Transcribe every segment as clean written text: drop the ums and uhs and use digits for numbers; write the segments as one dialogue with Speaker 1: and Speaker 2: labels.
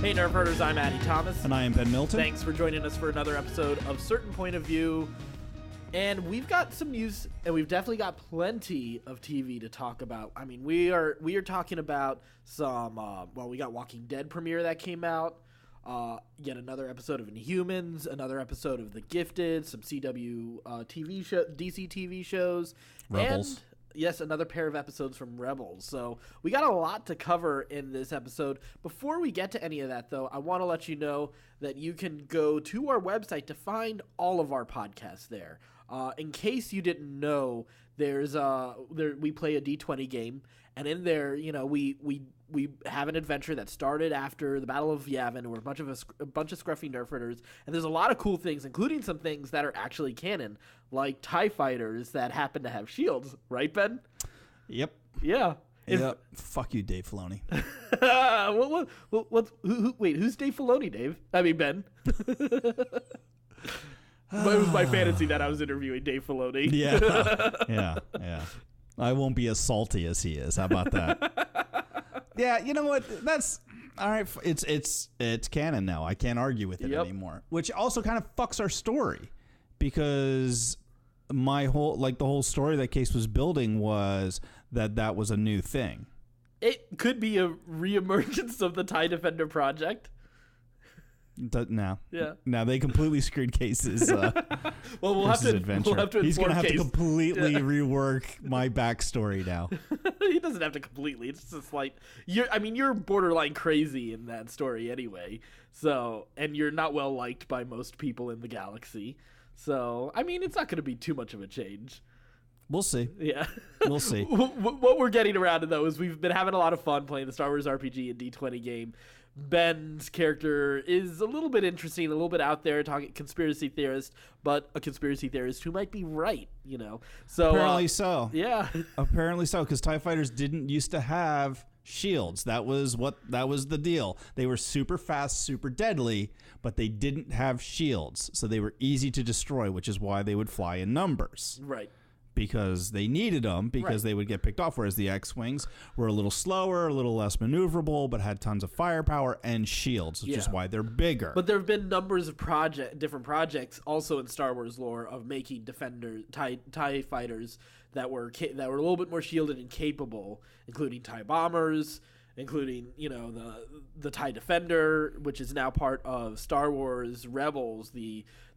Speaker 1: Hey Nerf Herders, I'm Addy Thomas.
Speaker 2: And I am Ben Milton.
Speaker 1: Thanks for joining us for another episode of Certain Point of View. And we've got some news, and we've definitely got plenty of TV to talk about. I mean, we are talking about some, we got Walking Dead premiere that came out, yet another episode of Inhumans, another episode of The Gifted, some CW DC TV shows.
Speaker 2: Rebels.
Speaker 1: And yes, another pair of episodes from Rebels. So we got a lot to cover in this episode. Before we get to any of that, though, I want to let you know that you can go to our website to find all of our podcasts there. In case you didn't know, we play a D20 game, and in there, you know, we have an adventure that started after the Battle of Yavin. We're a bunch of scruffy Nerf Herders, and there's a lot of cool things, including some things that are actually canon, like TIE fighters that happen to have shields, right, Ben?
Speaker 2: Yep.
Speaker 1: Yeah.
Speaker 2: Yep. Fuck you, Dave Filoni.
Speaker 1: Wait, who's Dave Filoni, Dave? I mean, Ben. But it was my fantasy that I was interviewing Dave Filoni.
Speaker 2: Yeah. I won't be as salty as he is. How about that? Yeah, you know what? That's all right. It's canon now. I can't argue with it anymore. Which also kind of fucks our story, because the whole story that Case was building was that was a new thing.
Speaker 1: It could be a reemergence of the TIE Defender project.
Speaker 2: No.
Speaker 1: Yeah.
Speaker 2: Now they completely screwed Case's
Speaker 1: we'll have to
Speaker 2: adventure. He's going to have to completely rework my backstory now.
Speaker 1: He doesn't have to completely. It's just like you're borderline crazy in that story anyway. So, and you're not well liked by most people in the galaxy. So, I mean, it's not going to be too much of a change.
Speaker 2: We'll see.
Speaker 1: Yeah.
Speaker 2: We'll see.
Speaker 1: What we're getting around to, though, is we've been having a lot of fun playing the Star Wars RPG and D20 game. Ben's character is a little bit interesting, a little bit out there, talking conspiracy theorist, but a conspiracy theorist who might be right, you know. So
Speaker 2: apparently so.
Speaker 1: Yeah.
Speaker 2: Apparently so, because TIE fighters didn't used to have shields. That was the deal. They were super fast, super deadly, but they didn't have shields, so they were easy to destroy, which is why they would fly in numbers.
Speaker 1: Right.
Speaker 2: Because they needed them, because they would get picked off, whereas the X-Wings were a little slower, a little less maneuverable, but had tons of firepower and shields, which is why they're bigger.
Speaker 1: But there have been numbers of different projects also in Star Wars lore of making TIE fighters that were a little bit more shielded and capable, including TIE bombers, including, you know, the TIE Defender, which is now part of Star Wars Rebels.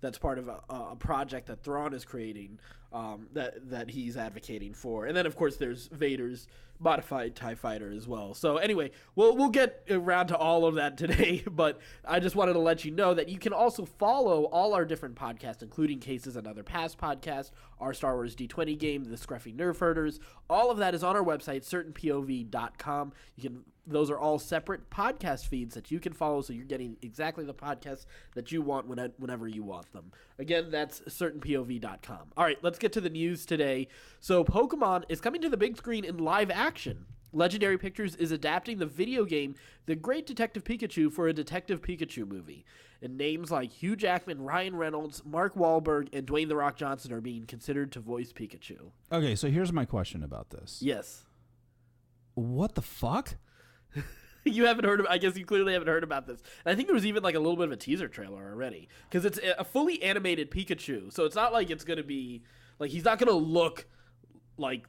Speaker 1: That's part of a project that Thrawn is creating, that he's advocating for. And then, of course, there's Vader's modified TIE fighter as well. So anyway, we'll get around to all of that today, but I just wanted to let you know that you can also follow all our different podcasts, including Cases and Other Past podcasts, our Star Wars D20 game, the Scruffy Nerf Herders. All of that is on our website, certainpov.com. Those are all separate podcast feeds that you can follow, so you're getting exactly the podcasts that you want whenever you want them. Again, that's certainpov.com. All right, let's get to the news today. So Pokemon is coming to the big screen in live action. Legendary Pictures is adapting the video game The Great Detective Pikachu for a Detective Pikachu movie. And names like Hugh Jackman, Ryan Reynolds, Mark Wahlberg, and Dwayne The Rock Johnson are being considered to voice Pikachu.
Speaker 2: Okay, so here's my question about this.
Speaker 1: Yes.
Speaker 2: What the fuck?
Speaker 1: You haven't heard of, I guess you clearly haven't heard about this. And I think there was even like a little bit of a teaser trailer already, because it's a fully animated Pikachu. So it's not like it's going to be like, he's not going to look like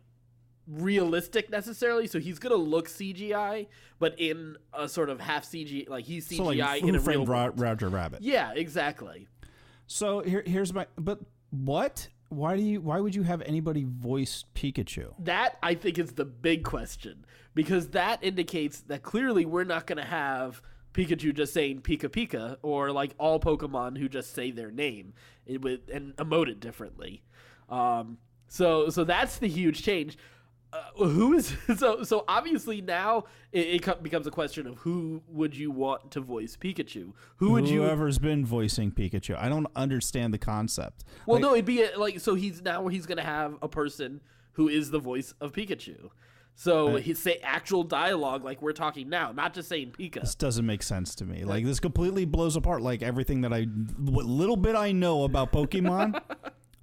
Speaker 1: realistic necessarily. So he's going to look CGI, but in a sort of half CGI, like he's CGI, so like in a real world.
Speaker 2: Roger Rabbit.
Speaker 1: Yeah, exactly.
Speaker 2: So here's but what? Why would you have anybody voice Pikachu?
Speaker 1: That, I think, is the big question, because that indicates that clearly we're not going to have Pikachu just saying Pika Pika, or like all Pokemon who just say their name and emote it differently. So that's the huge change. So obviously now it becomes a question of who would you want to voice Pikachu? Whoever's
Speaker 2: been voicing Pikachu. I don't understand the concept.
Speaker 1: Well, no, it'd be he's going to have a person who is the voice of Pikachu. So he'd say actual dialogue like we're talking now, not just saying Pika.
Speaker 2: This doesn't make sense to me. Like, this completely blows apart like everything that what little bit I know about Pokemon.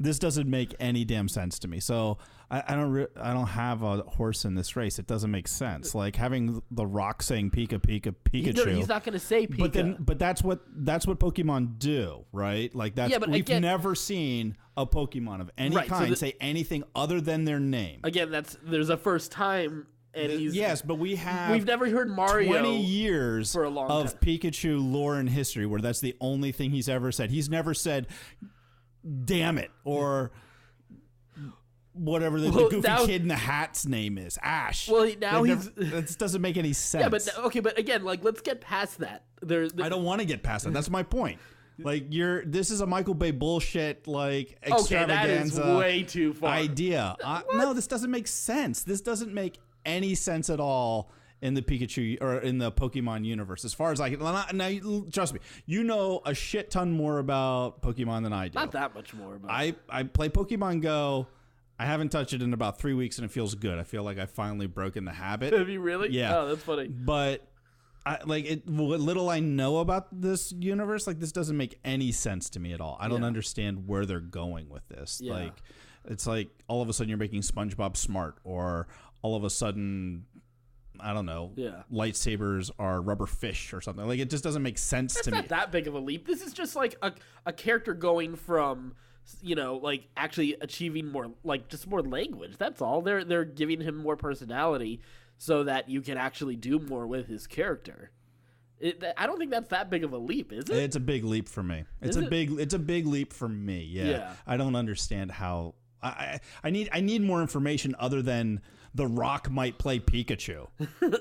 Speaker 2: This doesn't make any damn sense to me. So I don't have a horse in this race. It doesn't make sense. Like having The Rock saying Pika Pika Pikachu.
Speaker 1: He's not going to say Pika.
Speaker 2: But that's what Pokemon do, right? Like that's we've never seen a Pokemon of any kind say anything other than their name.
Speaker 1: Again, there's a first time. And
Speaker 2: but we've
Speaker 1: never heard Mario
Speaker 2: 20 years
Speaker 1: for a long
Speaker 2: of
Speaker 1: time.
Speaker 2: Pikachu lore and history where that's the only thing he's ever said. He's never said, damn it, or whatever the goofy kid in the hat's name is, Ash.
Speaker 1: Well,
Speaker 2: this doesn't make any sense.
Speaker 1: Yeah, but again, like let's get past that.
Speaker 2: I don't want to get past that. That's my point. Like this is a Michael Bay bullshit like extravaganza.
Speaker 1: That is way too far.
Speaker 2: Idea. No, this doesn't make sense. This doesn't make any sense at all in the Pikachu or in the Pokemon universe, as far as I can. Now, trust me, you know a shit ton more about Pokemon than I do.
Speaker 1: Not that much more. But
Speaker 2: I play Pokemon Go. I haven't touched it in about 3 weeks, and it feels good. I feel like I've finally broken the habit.
Speaker 1: Have you really?
Speaker 2: Yeah.
Speaker 1: Oh, that's funny.
Speaker 2: But what little I know about this universe, like this doesn't make any sense to me at all. I don't understand where they're going with this.
Speaker 1: Yeah.
Speaker 2: Like, it's like all of a sudden you're making SpongeBob smart, or all of a sudden, I don't know, lightsabers are rubber fish or something. Like, it just doesn't make sense to me.
Speaker 1: It's not that big of a leap. This is just like a character going from, like actually achieving more, like just more language. That's all. They're giving him more personality so that you can actually do more with his character. I don't think that's that big of a leap, is it?
Speaker 2: It's a big leap for me. It's a big leap for me. Yeah. I don't understand how. I need more information other than The Rock might play Pikachu.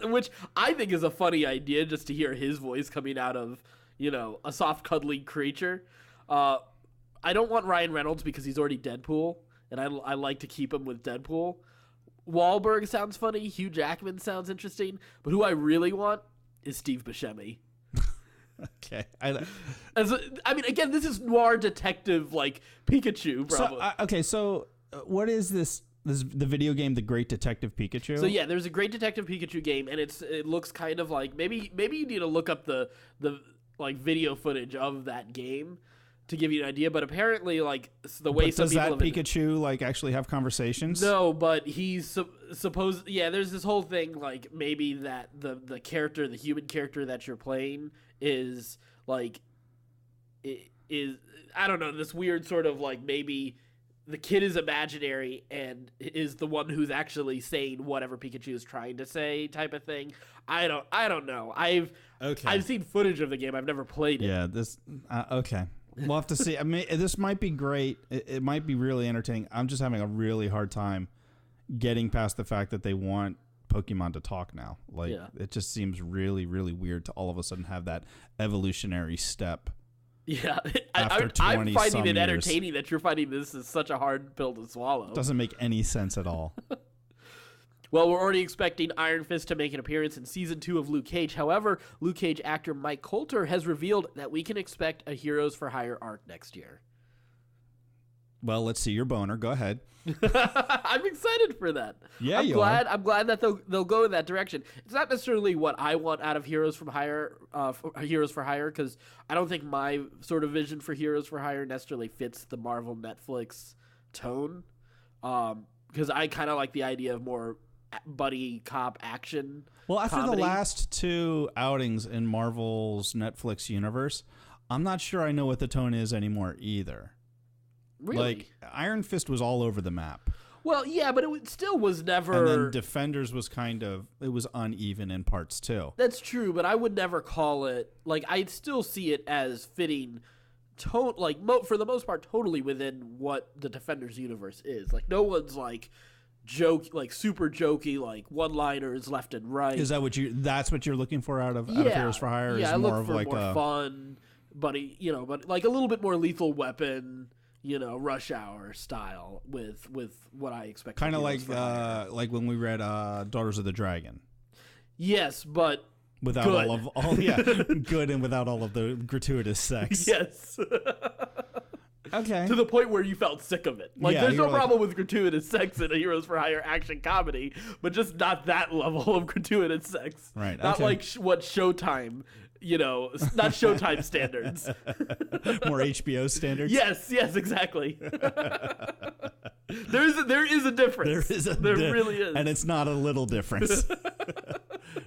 Speaker 1: Which I think is a funny idea, just to hear his voice coming out of, a soft, cuddly creature. I don't want Ryan Reynolds because he's already Deadpool, and I like to keep him with Deadpool. Wahlberg sounds funny. Hugh Jackman sounds interesting. But who I really want is Steve Buscemi.
Speaker 2: Okay.
Speaker 1: Again, this is noir detective like Pikachu, probably.
Speaker 2: So what is this? This is the video game, The Great Detective Pikachu?
Speaker 1: So yeah, there's a Great Detective Pikachu game, and it looks kind of like maybe you need to look up the like video footage of that game to give you an idea. But apparently, like the way some people
Speaker 2: does that Pikachu like actually have conversations?
Speaker 1: No, but he's supposed. Yeah, there's this whole thing like maybe that the human character that you're playing is like is I don't know, this weird sort of like maybe the kid is imaginary and is the one who's actually saying whatever Pikachu is trying to say type of thing. I don't know. I've seen footage of the game. I've never played it.
Speaker 2: Yeah, this okay. We'll have to see. I mean, this might be great. It might be really entertaining. I'm just having a really hard time getting past the fact that they want Pokemon to talk now. Like, it just seems really, really weird to all of a sudden have that evolutionary step.
Speaker 1: Yeah,
Speaker 2: I'm
Speaker 1: finding it entertaining that you're finding this is such a hard pill to swallow.
Speaker 2: Doesn't make any sense at all.
Speaker 1: Well, we're already expecting Iron Fist to make an appearance in Season 2 of Luke Cage. However, Luke Cage actor Mike Colter has revealed that we can expect a Heroes for Hire arc next year.
Speaker 2: Well, let's see your boner. Go ahead.
Speaker 1: I'm excited for that.
Speaker 2: Yeah,
Speaker 1: I'm glad that they'll go in that direction. It's not necessarily what I want out of Heroes for Hire, because I don't think my sort of vision for Heroes for Hire necessarily fits the Marvel Netflix tone. Because I kind of like the idea of more buddy cop action.
Speaker 2: Well, after
Speaker 1: comedy.
Speaker 2: the last two outings in Marvel's Netflix universe, I'm not sure I know what the tone is anymore either.
Speaker 1: Really?
Speaker 2: Like, Iron Fist was all over the map.
Speaker 1: Well, yeah, but it still was never...
Speaker 2: And then Defenders was it was uneven in parts, too.
Speaker 1: That's true, but I would never call it... Like, I'd still see it as fitting, for the most part, totally within what the Defenders universe is. Like, no one's, super jokey, like, one-liners left and right.
Speaker 2: Is that that's what you're looking for out of Heroes for Hire?
Speaker 1: Yeah,
Speaker 2: is
Speaker 1: I
Speaker 2: more
Speaker 1: look
Speaker 2: of
Speaker 1: for
Speaker 2: like
Speaker 1: more fun, but like a little bit more Lethal Weapon... Rush Hour style with what I expect.
Speaker 2: Kind of like when we read Daughters of the Dragon.
Speaker 1: Yes, but
Speaker 2: without
Speaker 1: good.
Speaker 2: Good and without all of the gratuitous sex.
Speaker 1: Yes.
Speaker 2: Okay.
Speaker 1: To the point where you felt sick of it. Like, there's no problem with gratuitous sex in a Heroes for Hire action comedy, but just not that level of gratuitous sex.
Speaker 2: Right.
Speaker 1: Not like what Showtime not Showtime standards.
Speaker 2: More HBO standards.
Speaker 1: Yes, exactly. There is a difference. There really is,
Speaker 2: and it's not a little difference.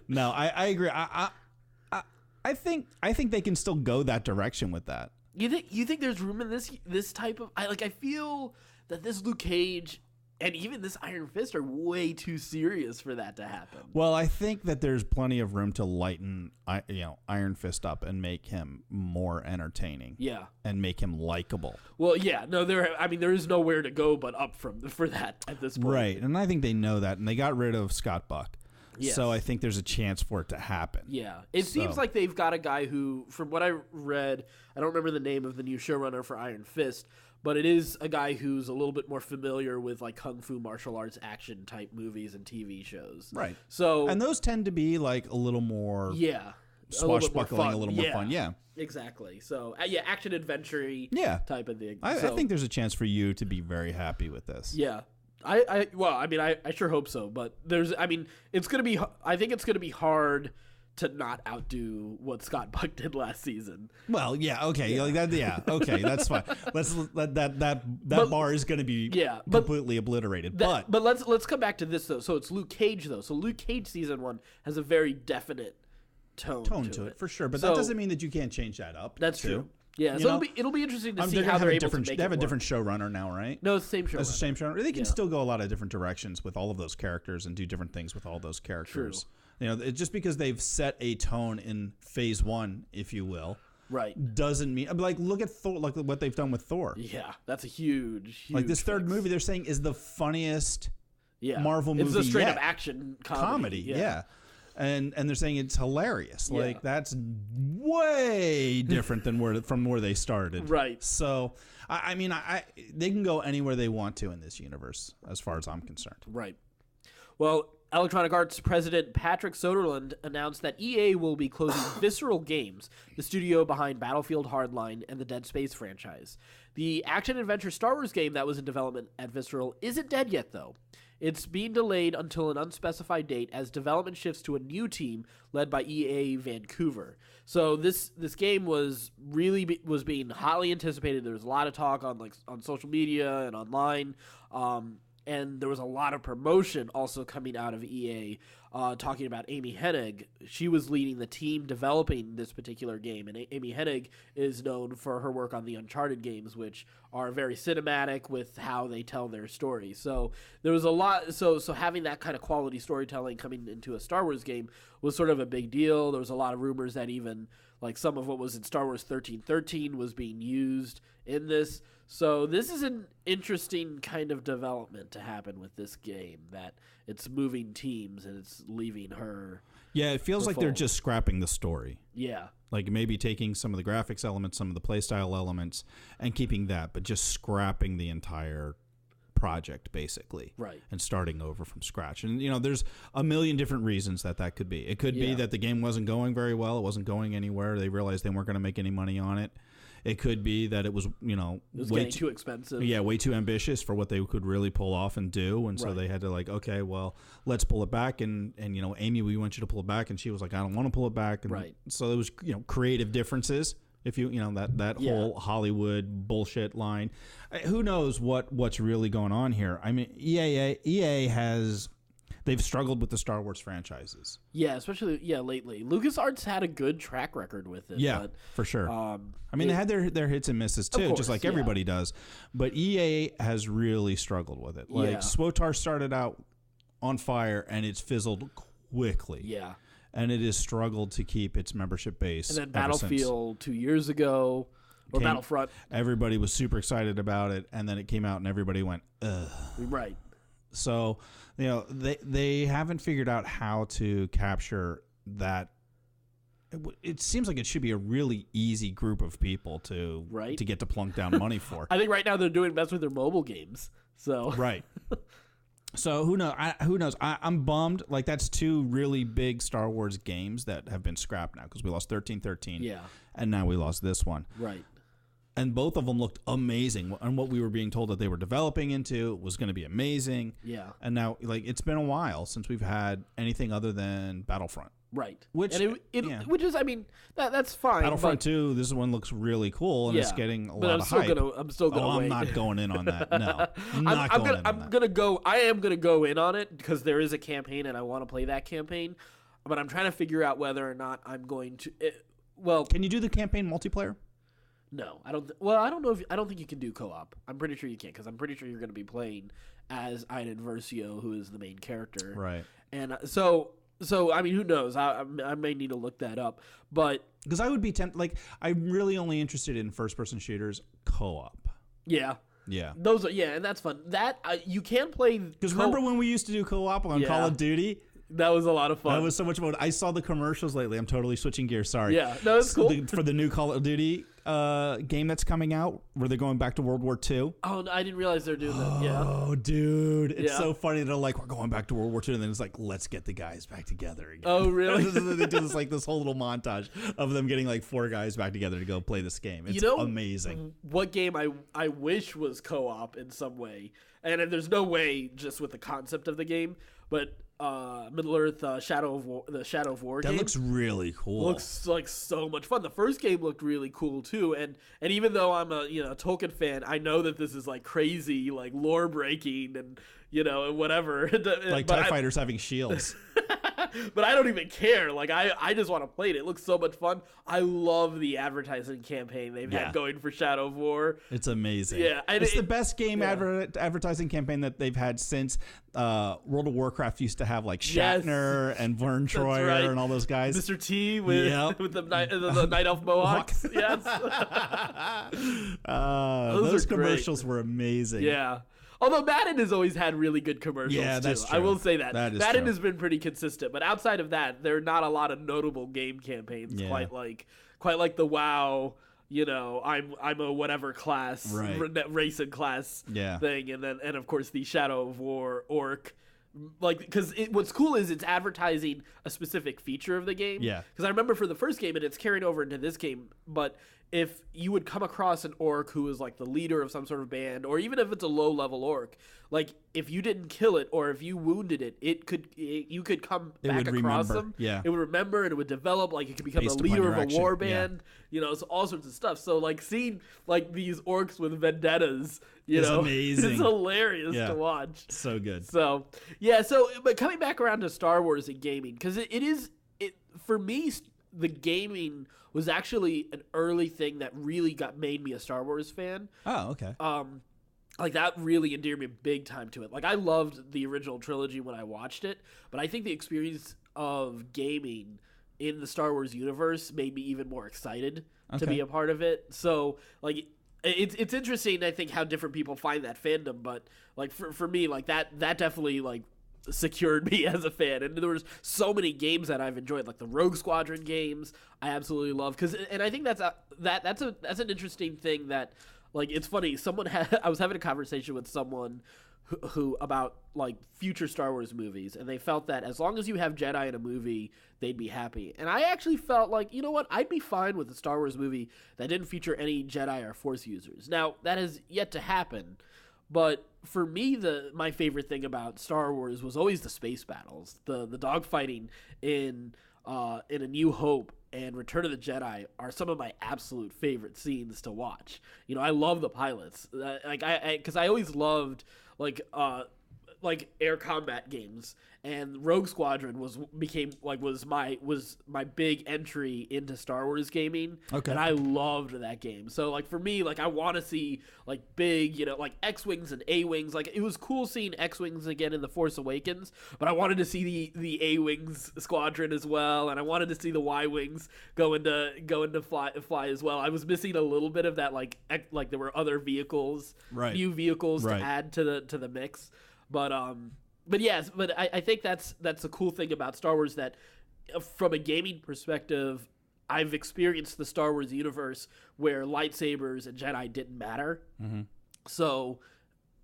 Speaker 2: No, I agree. I think they can still go that direction with that.
Speaker 1: You think there's room in this type of I feel that this Luke Cage and even this Iron Fist are way too serious for that to happen.
Speaker 2: Well, I think that there's plenty of room to lighten Iron Fist up and make him more entertaining.
Speaker 1: Yeah. And
Speaker 2: make him likable.
Speaker 1: Well, yeah. No, there is nowhere to go but up for that at this point.
Speaker 2: Right. And I think they know that, and they got rid of Scott Buck.
Speaker 1: Yes.
Speaker 2: So I think there's a chance for it to happen.
Speaker 1: Yeah. It seems like they've got a guy who, from what I read, I don't remember the name of the new showrunner for Iron Fist, but it is a guy who's a little bit more familiar with like kung fu martial arts action type movies and TV shows.
Speaker 2: Right.
Speaker 1: So,
Speaker 2: and those tend to be like a little more swashbuckling, a little more fun. Yeah.
Speaker 1: Exactly. So action adventure-y type of thing.
Speaker 2: I think there's a chance for you to be very happy with this.
Speaker 1: Yeah. I sure hope so, but I think it's going to be hard to not outdo what Scott Buck did last season.
Speaker 2: Well, yeah, okay, yeah. Like that, yeah, okay, that's fine. Let's let that bar is going to be completely obliterated. But
Speaker 1: let's come back to this though. So it's Luke Cage though. So Luke Cage season 1 has a very definite tone to it
Speaker 2: for sure. But that doesn't mean that you can't change that up.
Speaker 1: That's true. Yeah, so it'll be interesting to see how they're able to make it
Speaker 2: They have a
Speaker 1: work.
Speaker 2: different showrunner now, right?
Speaker 1: No, it's the same showrunner.
Speaker 2: It's the same showrunner. They can still go a lot of different directions with all of those characters and do different things with all those characters. True. Just because they've set a tone in phase 1, if you will,
Speaker 1: right,
Speaker 2: doesn't mean like look at Thor, like what they've done with Thor.
Speaker 1: Yeah, that's a huge
Speaker 2: like this third movie they're saying is the funniest Marvel movie.
Speaker 1: It's a straight up action comedy.
Speaker 2: Yeah. And they're saying it's hilarious. Yeah. Like that's way different than from where they started.
Speaker 1: Right.
Speaker 2: So they can go anywhere they want to in this universe, as far as I'm concerned.
Speaker 1: Right. Well, Electronic Arts president Patrick Soderlund announced that EA will be closing Visceral Games, the studio behind Battlefield Hardline and the Dead Space franchise. The action-adventure Star Wars game that was in development at Visceral isn't dead yet, though. It's being delayed until an unspecified date as development shifts to a new team led by EA Vancouver. So this game was being hotly anticipated. There was a lot of talk on social media and online. And there was a lot of promotion also coming out of EA, talking about Amy Hennig. She was leading the team developing this particular game, and Amy Hennig is known for her work on the Uncharted games, which are very cinematic with how they tell their story. So there was a lot. So having that kind of quality storytelling coming into a Star Wars game was sort of a big deal. There was a lot of rumors that even like some of what was in Star Wars 1313 was being used in this. So this is an interesting kind of development to happen with this game, that it's moving teams and it's leaving her.
Speaker 2: Yeah, it feels like they're just scrapping the story.
Speaker 1: Yeah.
Speaker 2: Like maybe taking some of the graphics elements, some of the playstyle elements, and keeping that, but just scrapping the entire project, basically.
Speaker 1: Right.
Speaker 2: And starting over from scratch. And, there's a million different reasons that could be. It could be that the game wasn't going very well. It wasn't going anywhere. They realized they weren't going to make any money on it. It could be that it was,
Speaker 1: it was way too expensive.
Speaker 2: Yeah, way too ambitious for what they could really pull off and do. And so they had to okay, well, let's pull it back. And Amy, we want you to pull it back. And she was like, I don't want to pull it back. And so there was, creative differences. If you, that whole Hollywood bullshit line. Who knows what's really going on here? I mean, EA they've struggled with the Star Wars franchises.
Speaker 1: Yeah, especially lately. LucasArts had a good track record with it.
Speaker 2: Yeah, for sure. They had their hits and misses too, just like everybody does. But EA has really struggled with it. Like SWTOR started out on fire and it's fizzled quickly.
Speaker 1: Yeah.
Speaker 2: And it has struggled to keep its membership base.
Speaker 1: And then Battlefield 2 years ago, or Battlefront.
Speaker 2: Everybody was super excited about it, and then it came out and everybody went, ugh.
Speaker 1: Right.
Speaker 2: So, they haven't figured out how to capture that. It seems like it should be a really easy group of people to get to plunk down money for.
Speaker 1: I think right now they're doing best with their mobile games. So
Speaker 2: right. So who knows? I'm bummed. Like that's 2 really big Star Wars games that have been scrapped now because we lost 1313.
Speaker 1: Yeah.
Speaker 2: And now we lost this one.
Speaker 1: Right.
Speaker 2: And both of them looked amazing. And what we were being told that they were developing into was going to be amazing.
Speaker 1: Yeah.
Speaker 2: And now, it's been a while since we've had anything other than Battlefront.
Speaker 1: Right.
Speaker 2: Which
Speaker 1: which is, I mean, that's fine.
Speaker 2: Battlefront 2, this one looks really cool, and it's getting a lot of hype.
Speaker 1: I'm still gonna wait.
Speaker 2: I'm not going in on that. No,
Speaker 1: I'm gonna go. I am gonna go in on it because there is a campaign, and I want to play that campaign. But I'm trying to figure out whether or not I'm going to.
Speaker 2: Can you do the campaign multiplayer?
Speaker 1: No, I don't. I don't know I don't think you can do co-op. I'm pretty sure you can't because I'm pretty sure you're going to be playing as Iden Versio, who is the main character.
Speaker 2: Right.
Speaker 1: And so I mean, who knows? I may need to look that up, but
Speaker 2: because I would be tempted. Like, I'm really only interested in first-person shooters co-op.
Speaker 1: Yeah.
Speaker 2: Yeah.
Speaker 1: Those are and that's fun. That you can play
Speaker 2: because remember when we used to do co-op on Call of Duty?
Speaker 1: That was a lot of fun.
Speaker 2: That was so much fun. I saw the commercials lately. I'm totally switching gears. Sorry.
Speaker 1: Yeah, no, it's cool.
Speaker 2: For the new Call of Duty game that's coming out, where they're going back to World War II.
Speaker 1: Oh, no, I didn't realize they're doing that. Yeah.
Speaker 2: Oh, dude, it's so funny. They're like, we're going back to World War II, and then it's like, let's get the guys back together again.
Speaker 1: Oh, really?
Speaker 2: They do this whole little montage of them getting like 4 guys back together to go play this game. It's amazing.
Speaker 1: What game I wish was co-op in some way, and there's no way just with the concept of the game, but. Middle Earth Shadow of War game.
Speaker 2: That looks really cool.
Speaker 1: Looks like so much fun. The first game looked really cool too, and even though I'm a Tolkien fan, I know that this is like crazy, like lore breaking, and and whatever.
Speaker 2: Like TIE fighters having shields.
Speaker 1: But I don't even care. Like I just want to play it. It looks so much fun. I love the advertising campaign they've had going for Shadow of War.
Speaker 2: It's amazing.
Speaker 1: Yeah,
Speaker 2: it's the best game advertising campaign that they've had since World of Warcraft used to have like Shatner and Vern Troyer and all those guys.
Speaker 1: Mr. T with the Night Elf Mohawks. Yes.
Speaker 2: Those commercials were amazing.
Speaker 1: Yeah. Although Madden has always had really good commercials,
Speaker 2: yeah, that's
Speaker 1: too.
Speaker 2: True.
Speaker 1: I will say that. Madden
Speaker 2: true.
Speaker 1: has been pretty consistent, but outside of that, there are not a lot of notable game campaigns quite like the WoW. I'm a whatever class, race and class thing, and of course the Shadow of War orc. Like, because what's cool is it's advertising a specific feature of the game.
Speaker 2: Yeah.
Speaker 1: Because I remember for the first game, and it's carrying over into this game, but if you would come across an orc who is like the leader of some sort of band, or even if it's a low-level orc, like if you didn't kill it or if you wounded it, you could come back across them.
Speaker 2: Yeah.
Speaker 1: It would remember and it would develop, like it could become the leader of a war band. So all sorts of stuff. So like seeing like these orcs with vendettas,
Speaker 2: it's amazing.
Speaker 1: It's hilarious to watch.
Speaker 2: So good.
Speaker 1: So but coming back around to Star Wars and gaming, because it for me, the gaming was actually an early thing that really made me a Star Wars fan.
Speaker 2: Oh, okay.
Speaker 1: Like that really endeared me big time to it. Like I loved the original trilogy when I watched it, but I think the experience of gaming in the Star Wars universe made me even more excited to be a part of it. So like it's interesting, I think, how different people find that fandom, but like for me, like that definitely like secured me as a fan. And there was so many games that I've enjoyed, like the Rogue Squadron games I absolutely love, and I think that's an interesting thing that, like, it's funny, I was having a conversation with someone who about like future Star Wars movies, and they felt that as long as you have Jedi in a movie, they'd be happy. And I actually felt like, you know what, I'd be fine with a Star Wars movie that didn't feature any Jedi or Force users. Now that has yet to happen, but for me, my favorite thing about Star Wars was always the space battles. The dogfighting in A New Hope and Return of the Jedi are some of my absolute favorite scenes to watch. I love the pilots. Because I always loved like air combat games, and Rogue Squadron was my big entry into Star Wars gaming.
Speaker 2: Okay.
Speaker 1: And I loved that game. So like for me, like I want to see like big, like X-Wings and A-Wings. Like it was cool seeing X-Wings again in The Force Awakens, but I wanted to see the A-Wings squadron as well, and I wanted to see the Y-Wings go into fly as well. I was missing a little bit of that, like there were other vehicles, new vehicles to add to the mix. But I think that's the cool thing about Star Wars, that from a gaming perspective, I've experienced the Star Wars universe where lightsabers and Jedi didn't matter. Mm-hmm. So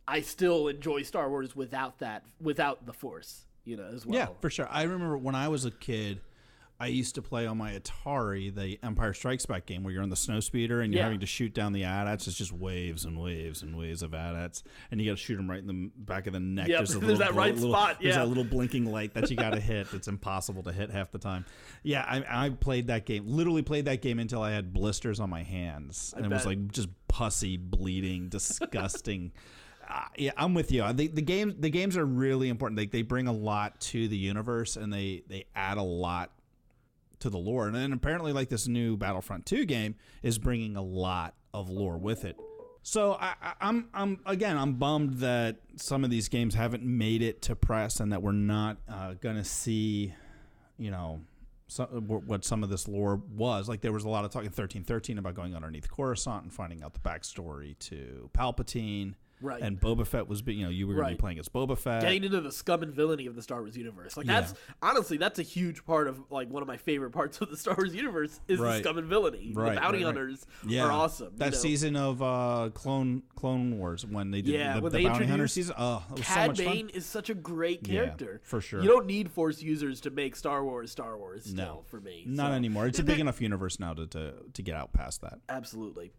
Speaker 1: I still enjoy Star Wars without the Force, as well.
Speaker 2: Yeah, for sure. I remember when I was a kid, I used to play on my Atari the Empire Strikes Back game where you're on the snowspeeder and you're having to shoot down the AT-ATs. It's just waves and waves and waves of AT-ATs, and you got to shoot them right in the back of the neck.
Speaker 1: Yep, there's that right spot.
Speaker 2: There's that little blinking light that you got to hit. It's impossible to hit half the time. Yeah, I played that game. Literally played that game until I had blisters on my hands, and it was like just pussy, bleeding, disgusting. Yeah, I'm with you. The games are really important. They bring a lot to the universe, and they add a lot to the lore. And then apparently, like, this new Battlefront 2 game is bringing a lot of lore with it. So I'm bummed that some of these games haven't made it to press, and that we're not gonna see, what some of this lore was. Like, there was a lot of talk in 1313 about going underneath Coruscant and finding out the backstory to Palpatine.
Speaker 1: Right.
Speaker 2: And Boba Fett was, you were going to be playing as Boba Fett.
Speaker 1: Getting into the scum and villainy of the Star Wars universe. Like, that's, honestly, that's a huge part of, like, one of my favorite parts of the Star Wars universe is the scum and villainy. The bounty hunters are awesome.
Speaker 2: That season of Clone Wars, when they did the bounty hunter season. Oh, it was so much fun.
Speaker 1: Cad Bane is such a great character.
Speaker 2: Yeah, for sure.
Speaker 1: You don't need Force users to make Star Wars still, for me.
Speaker 2: Not anymore. It's a big enough universe now to get out past that.
Speaker 1: Absolutely.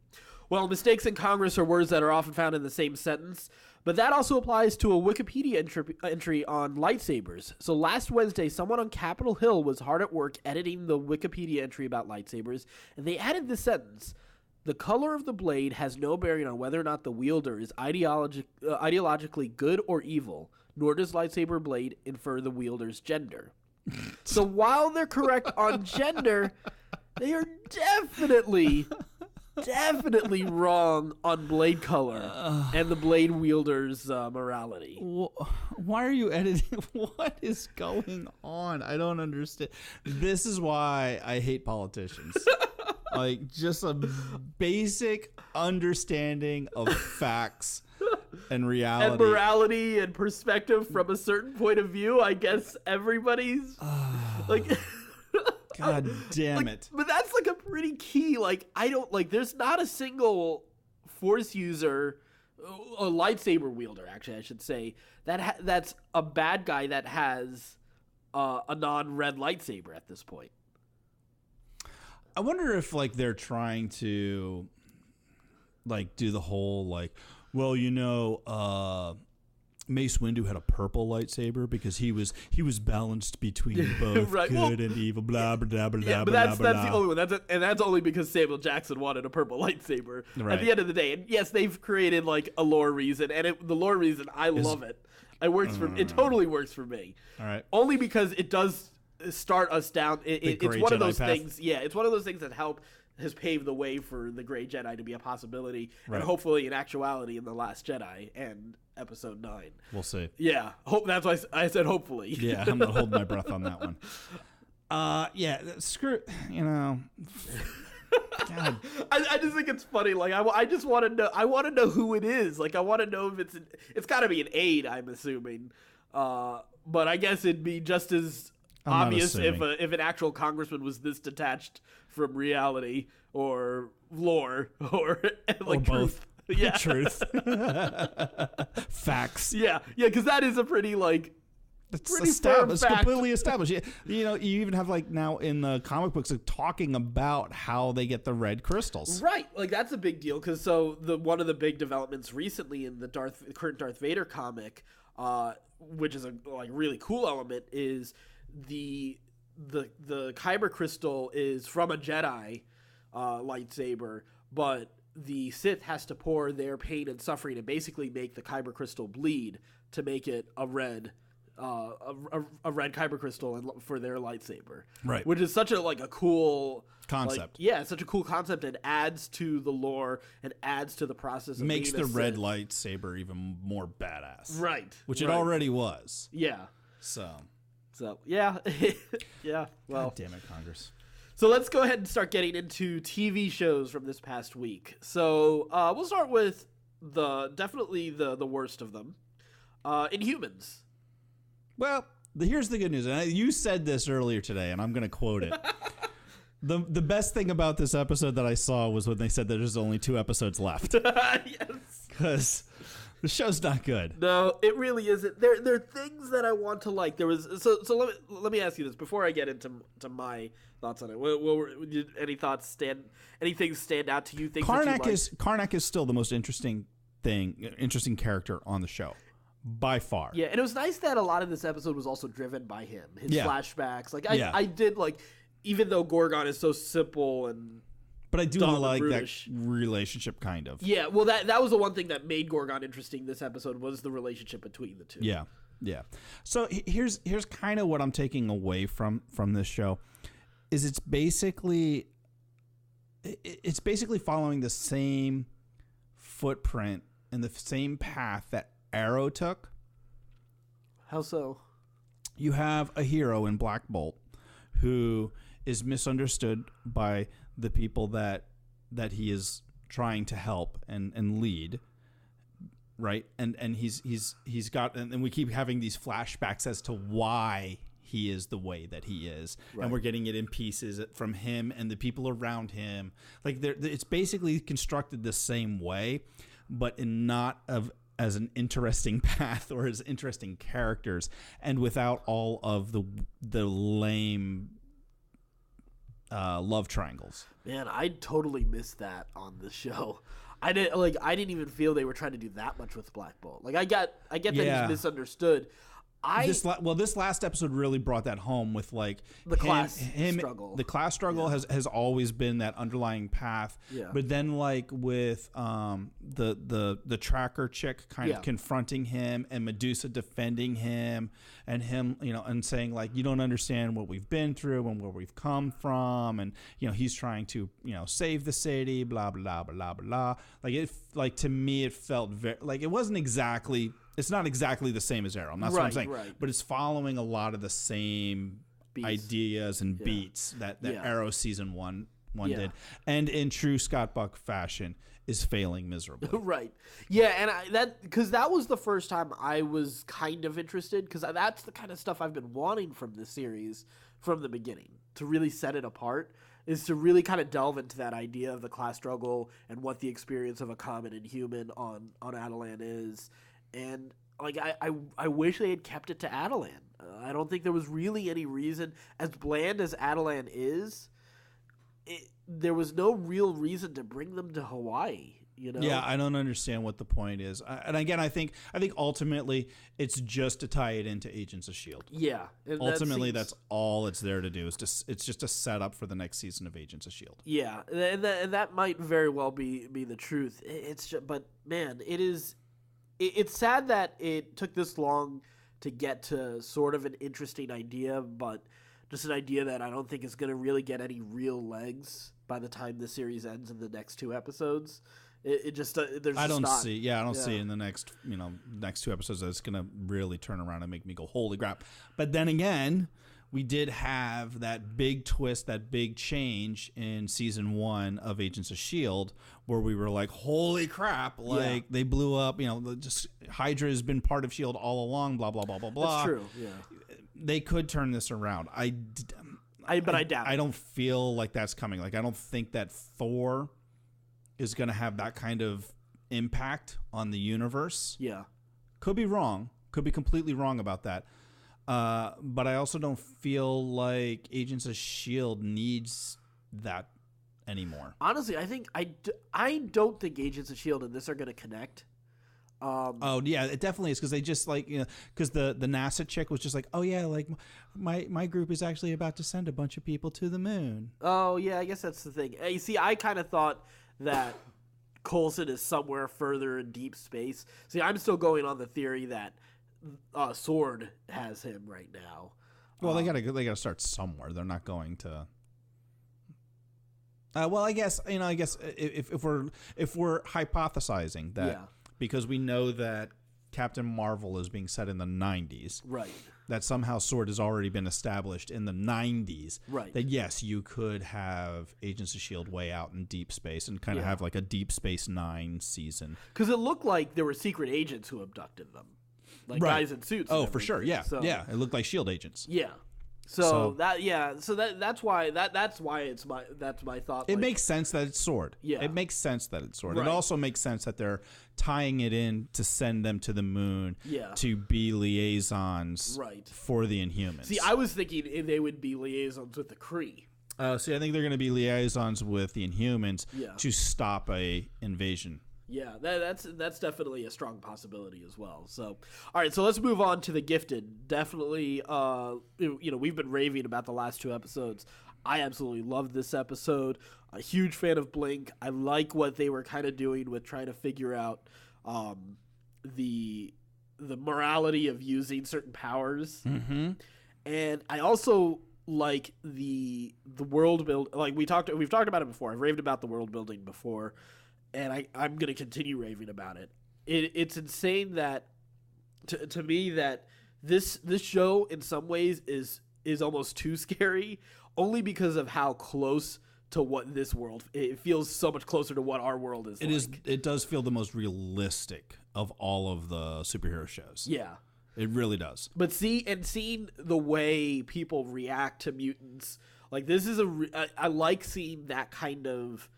Speaker 1: Well, mistakes in Congress are words that are often found in the same sentence, but that also applies to a Wikipedia entry on lightsabers. So last Wednesday, someone on Capitol Hill was hard at work editing the Wikipedia entry about lightsabers, and they added this sentence: "The color of the blade has no bearing on whether or not the wielder is ideologically good or evil, nor does lightsaber blade infer the wielder's gender." So while they're correct on gender, they are definitely wrong on blade color and the blade wielder's morality.
Speaker 2: Why are you editing? What is going on? I don't understand. This is why I hate politicians. Like, just a basic understanding of facts and reality.
Speaker 1: And morality and perspective from a certain point of view. I guess everybody's like...
Speaker 2: God damn it.
Speaker 1: But that's like a pretty key, there's not a single Force user, a lightsaber wielder, actually, I should say, that's a bad guy that has a non-red lightsaber at this point.
Speaker 2: I wonder if, they're trying to, do the whole, Mace Windu had a purple lightsaber because he was balanced between both good and evil. Blah blah blah blah.
Speaker 1: Yeah, but that's the only one. That's only because Samuel Jackson wanted a purple lightsaber. Right. At the end of the day, and yes, they've created a lore reason, and the lore reason I love it. It works for it. Totally works for me.
Speaker 2: All right.
Speaker 1: Only because it does start us down. It's one of those things. Yeah, it's one of those things that has paved the way for the Gray Jedi to be a possibility, and hopefully in actuality in The Last Jedi and Episode 9.
Speaker 2: We'll see.
Speaker 1: Yeah, that's why I said hopefully.
Speaker 2: Yeah, I'm not holding my breath on that one. Screw, God.
Speaker 1: I just think it's funny. I just want to know. I want to know who it is. I want to know if it's got to be an aide, I'm assuming. But I guess it'd be just as obvious if an actual congressman was this detached from reality or lore or
Speaker 2: truth.
Speaker 1: Both. Yeah,
Speaker 2: truth. Facts.
Speaker 1: Yeah, because that is a pretty
Speaker 2: it's established. It's completely established. You even have now in the comic books talking about how they get the red crystals.
Speaker 1: Right, that's a big deal because one of the big developments recently in the current Darth Vader comic, which is a really cool element, is the kyber crystal is from a Jedi lightsaber, but the Sith has to pour their pain and suffering and basically make the kyber crystal bleed to make it a red kyber crystal for their lightsaber.
Speaker 2: Right.
Speaker 1: Which is such a cool
Speaker 2: concept.
Speaker 1: Such a cool concept, and adds to the lore and adds to the process of
Speaker 2: makes the red lightsaber even more badass.
Speaker 1: Right.
Speaker 2: Which it already was.
Speaker 1: Yeah.
Speaker 2: So
Speaker 1: yeah. Yeah. Well,
Speaker 2: God damn it, Congress.
Speaker 1: So let's go ahead and start getting into TV shows from this past week. So we'll start with definitely the worst of them, Inhumans.
Speaker 2: Well, here's the good news. And you said this earlier today, and I'm going to quote it. The best thing about this episode that I saw was when they said that there's only 2 episodes left.
Speaker 1: Yes.
Speaker 2: Because The show's not good.
Speaker 1: No, it really isn't. There are things that I want to like. There was so let me ask you this before I get into my thoughts on it. Did any thoughts anything stand out to you? Things
Speaker 2: Karnak is still the most interesting character on the show. By far.
Speaker 1: Yeah, and it was nice that a lot of this episode was also driven by him. His flashbacks. Like I did like, even though Gorgon is so simple and
Speaker 2: but I do like that relationship kind of.
Speaker 1: Yeah, well that was the one thing that made Gorgon interesting this episode was the relationship between the two.
Speaker 2: Yeah. Yeah. So here's kind of what I'm taking away from this show is it's basically following the same footprint and the same path that Arrow took.
Speaker 1: How so?
Speaker 2: You have a hero in Black Bolt who is misunderstood by the people that he is trying to help and lead, right? And he's got and we keep having these flashbacks as to why he is the way that he is, right. And we're getting it in pieces from him and the people around him. Like it's basically constructed the same way, but in not as an interesting path or as interesting characters, and without all of the lame love triangles.
Speaker 1: Man, I totally missed that on the show. I didn't even feel they were trying to do that much with Black Bolt. Like I get that he's misunderstood.
Speaker 2: This last episode really brought that home with like
Speaker 1: the class struggle.
Speaker 2: The class struggle has always been that underlying path.
Speaker 1: Yeah.
Speaker 2: But then like with the tracker chick kind of confronting him and Medusa defending him and him, and saying like, you don't understand what we've been through and where we've come from, and he's trying to save the city, blah blah blah blah blah. Like to me it felt very like it wasn't exactly. It's not exactly the same as Arrow. That's what I'm saying.
Speaker 1: Right.
Speaker 2: But it's following a lot of the same ideas and beats that Arrow season one did. And in true Scott Buck fashion, is failing miserably.
Speaker 1: Right. Yeah, and because that was the first time I was kind of interested, because that's the kind of stuff I've been wanting from this series from the beginning, to really set it apart, is to really kind of delve into that idea of the class struggle and what the experience of a common Inhuman on Adelan is. And like I wish they had kept it to Adelan. I don't think there was really any reason, as bland as Adelan is, there was no real reason to bring them to Hawaii.
Speaker 2: Yeah, I don't understand what the point is. And again, I think ultimately it's just to tie it into Agents of S.H.I.E.L.D.
Speaker 1: Yeah.
Speaker 2: Ultimately, that's all it's there to do. It's just a setup for the next season of Agents of S.H.I.E.L.D.
Speaker 1: Yeah, and that might very well be the truth. It's just, but man, it's sad that it took this long to get to sort of an interesting idea, but just an idea that I don't think is going to really get any real legs by the time the series ends in the next two episodes. It just there's.
Speaker 2: I don't see. Yeah, I don't see in the next next two episodes that it's going to really turn around and make me go holy crap. But then again, we did have that big twist, that big change in season 1 of Agents of S.H.I.E.L.D., where we were like, holy crap, like they blew up, just Hydra has been part of S.H.I.E.L.D. all along, blah, blah, blah, blah, blah.
Speaker 1: That's true, yeah.
Speaker 2: They could turn this around.
Speaker 1: But I doubt it.
Speaker 2: I don't feel like that's coming. Like, I don't think that Thor is going to have that kind of impact on the universe.
Speaker 1: Yeah.
Speaker 2: Could be wrong. Could be completely wrong about that. But I also don't feel like Agents of S.H.I.E.L.D. needs that anymore.
Speaker 1: Honestly, I don't think Agents of S.H.I.E.L.D. and this are going to connect.
Speaker 2: Oh yeah, it definitely is, because they just because the NASA chick was just like, oh yeah, like my group is actually about to send a bunch of people to the moon.
Speaker 1: Oh yeah, I guess that's the thing. You see, I kind of thought that Coulson is somewhere further in deep space. See, I'm still going on the theory that Sword has him right now.
Speaker 2: Well, they gotta start somewhere. They're not going to. Well, I guess if we're hypothesizing that because we know that Captain Marvel is being set in the 90s,
Speaker 1: right?
Speaker 2: That somehow Sword has already been established in the 90s,
Speaker 1: right?
Speaker 2: That yes, you could have Agents of S.H.I.E.L.D. way out in deep space and kind of have like a Deep Space Nine season.
Speaker 1: Because it looked like there were secret agents who abducted them. Like guys in suits.
Speaker 2: Oh, for sure. Yeah. So, yeah. It looked like S.H.I.E.L.D. agents.
Speaker 1: Yeah. So that's why it's my thought.
Speaker 2: It makes sense that it's Sword.
Speaker 1: Yeah.
Speaker 2: It makes sense that it's Sword.
Speaker 1: Right.
Speaker 2: It also makes sense that they're tying it in to send them to the moon to be liaisons for the Inhumans.
Speaker 1: See, I was thinking they would be liaisons with the Kree.
Speaker 2: See, I think they're going to be liaisons with the Inhumans to stop a invasion.
Speaker 1: Yeah, that's definitely a strong possibility as well. So, all right, so let's move on to the Gifted. Definitely, we've been raving about the last 2 episodes. I absolutely loved this episode. A huge fan of Blink. I like what they were kind of doing with trying to figure out the morality of using certain powers.
Speaker 2: Mm-hmm.
Speaker 1: And I also like the world build. Like we've talked about it before. I've raved about the world building before. And I'm going to continue raving about it. It's insane that, to me, that this show in some ways is almost too scary, only because of how close to what this world. It feels so much closer to what our world is.
Speaker 2: It does feel the most realistic of all of the superhero shows.
Speaker 1: Yeah,
Speaker 2: it really does.
Speaker 1: But seeing the way people react to mutants, like this is I like seeing that kind of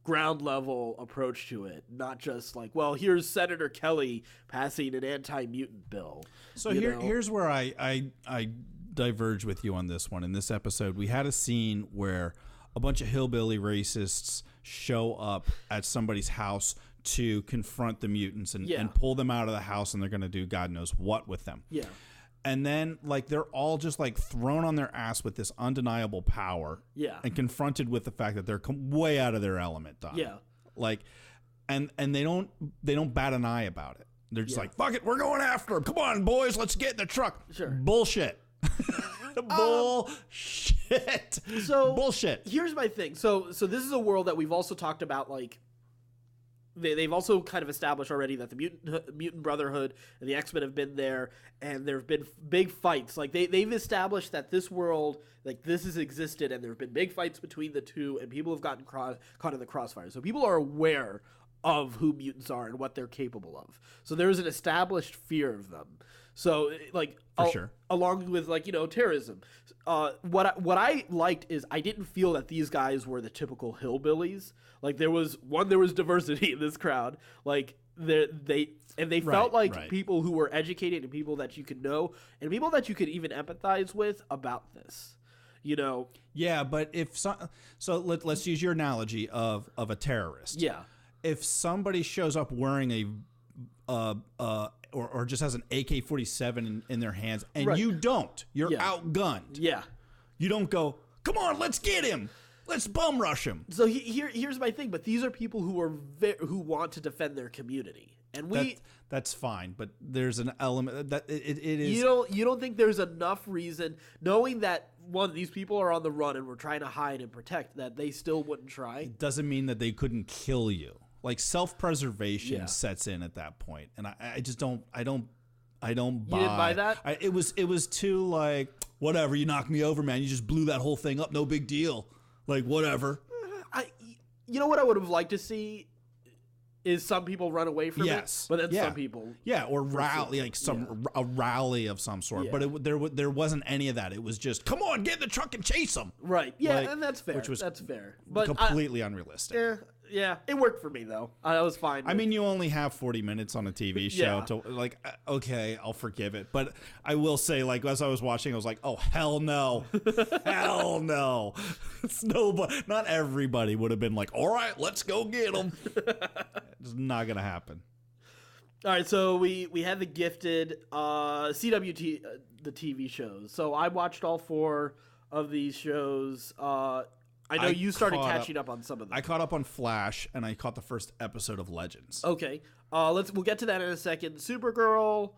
Speaker 1: ground level approach to it, not just like, well, here's Senator Kelly passing an anti-mutant bill.
Speaker 2: So here's where I diverge with you on this one. In this episode, we had a scene where a bunch of hillbilly racists show up at somebody's house to confront the mutants and pull them out of the house, and they're going to do God knows what with them.
Speaker 1: Yeah.
Speaker 2: And then, like, they're all just, like, thrown on their ass with this undeniable power.
Speaker 1: Yeah.
Speaker 2: And confronted with the fact that they're way out of their element, Don.
Speaker 1: Yeah.
Speaker 2: Like, and they don't bat an eye about it. They're just like, fuck it, we're going after them. Come on, boys, let's get in the truck.
Speaker 1: Sure.
Speaker 2: Bullshit. Bullshit.
Speaker 1: So
Speaker 2: bullshit.
Speaker 1: Here's my thing. So this is a world that we've also talked about, like, they've also kind of established already that the mutant Brotherhood and the X-Men have been there, and there have been big fights. Like they've established that this world, like this has existed, and there have been big fights between the two, and people have gotten caught in the crossfire. So people are aware of who mutants are and what they're capable of. So there's an established fear of them. So like
Speaker 2: sure.
Speaker 1: Along with like terrorism. What I liked is I didn't feel that these guys were the typical hillbillies. Like there was diversity in this crowd. Like they felt like people who were educated and people that you could know and people that you could even empathize with about this.
Speaker 2: Yeah, but if so let's use your analogy of a terrorist.
Speaker 1: Yeah.
Speaker 2: If somebody shows up wearing or just has an AK-47 in their hands, and you don't, you're outgunned.
Speaker 1: Yeah.
Speaker 2: You don't go, come on, let's get him. Let's bum rush him.
Speaker 1: So here's my thing. But these are people who want to defend their community, and
Speaker 2: that's fine. But there's an element that it is.
Speaker 1: You don't think there's enough reason, knowing that these people are on the run and we're trying to hide and protect, that they still wouldn't try.
Speaker 2: It doesn't mean that they couldn't kill you. Like self-preservation sets in at that point, and I just don't buy.
Speaker 1: You didn't buy that?
Speaker 2: It was too like, whatever. You knocked me over, man. You just blew that whole thing up. No big deal. Like whatever.
Speaker 1: You know what I would have liked to see is some people run away from it, but then some people,
Speaker 2: or rally, like a rally of some sort.
Speaker 1: Yeah.
Speaker 2: But there wasn't any of that. It was just, come on, get in the truck and chase them.
Speaker 1: Right? Yeah, and that's fair. That's fair. But
Speaker 2: completely unrealistic.
Speaker 1: Yeah, it worked for me though. I was fine.
Speaker 2: I mean, you only have 40 minutes on a TV show to like. Okay, I'll forgive it, but I will say, like, as I was watching, I was like, oh hell no, hell no. It's not everybody would have been like, all right, let's go get them. It's not gonna happen.
Speaker 1: All right, so we had the Gifted, CWT, the TV shows. So I watched all 4 of these shows. I know you started catching up on some of them.
Speaker 2: I caught up on Flash, and I caught the first episode of Legends.
Speaker 1: Okay, we'll get to that in a second. Supergirl.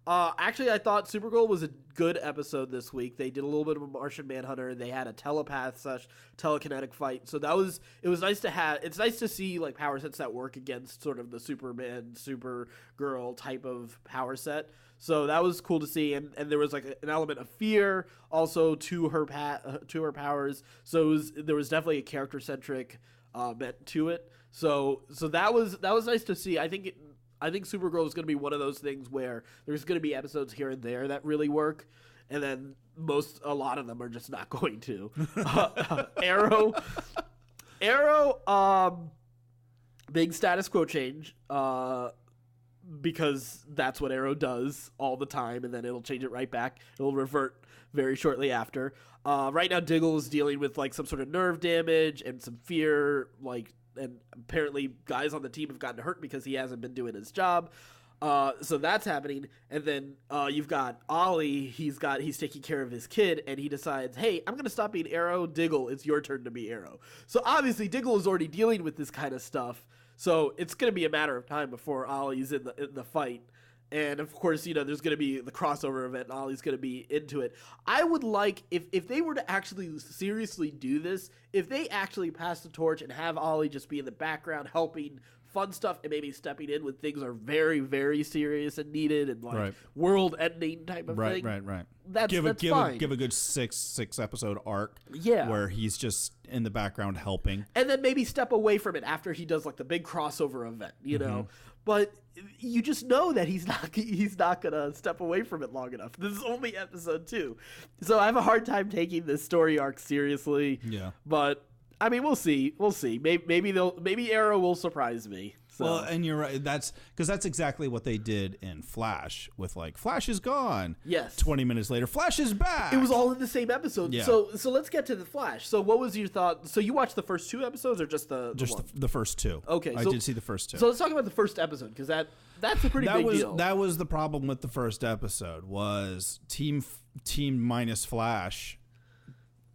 Speaker 1: Actually, I thought Supergirl was a good episode this week. They did a little bit of a Martian Manhunter. They had a telekinetic fight. So it was nice to have. It's nice to see like power sets that work against sort of the Superman, Supergirl type of power set. So that was cool to see, and there was like an element of fear also to her powers. So there was definitely a character centric bent to it. So that was nice to see. I think Supergirl is going to be one of those things where there's going to be episodes here and there that really work. and then a lot of them are just not going to. Arrow, big status quo change, because that's what Arrow does all the time, and then it'll change it right back. It'll revert very shortly after. Right now, Diggle is dealing with like some sort of nerve damage and some fear, and apparently guys on the team have gotten hurt because he hasn't been doing his job. So that's happening, and then you've got Ollie. He's taking care of his kid, and he decides, hey, I'm gonna stop being Arrow. Diggle, it's your turn to be Arrow. So obviously Diggle is already dealing with this kind of stuff, so it's gonna be a matter of time before Ollie's in the fight. And of course, there's gonna be the crossover event, and Ollie's gonna be into it. I would like if they were to actually seriously do this, if they actually pass the torch and have Ollie just be in the background helping fun stuff and maybe stepping in when things are very, very serious and needed and world-ending type of thing.
Speaker 2: Right.
Speaker 1: That's fine.
Speaker 2: Give a good six episode arc.
Speaker 1: Yeah.
Speaker 2: Where he's just in the background helping,
Speaker 1: and then maybe step away from it after he does like the big crossover event. Know, but you just know that he's not gonna step away from it long enough. This is only episode 2, so I have a hard time taking this story arc seriously.
Speaker 2: Yeah,
Speaker 1: but. I mean, we'll see. Maybe Arrow will surprise me. So.
Speaker 2: Well, and you're right. That's exactly what they did in Flash with Flash is gone.
Speaker 1: Yes.
Speaker 2: 20 minutes later, Flash is back.
Speaker 1: It was all in the same episode.
Speaker 2: Yeah.
Speaker 1: So let's get to the Flash. So what was your thought? So you watched the first 2 episodes or just the
Speaker 2: first 2?
Speaker 1: Okay.
Speaker 2: I did see the first 2.
Speaker 1: So let's talk about the first episode because that's a pretty big deal.
Speaker 2: That was the problem with the first episode was Team minus Flash.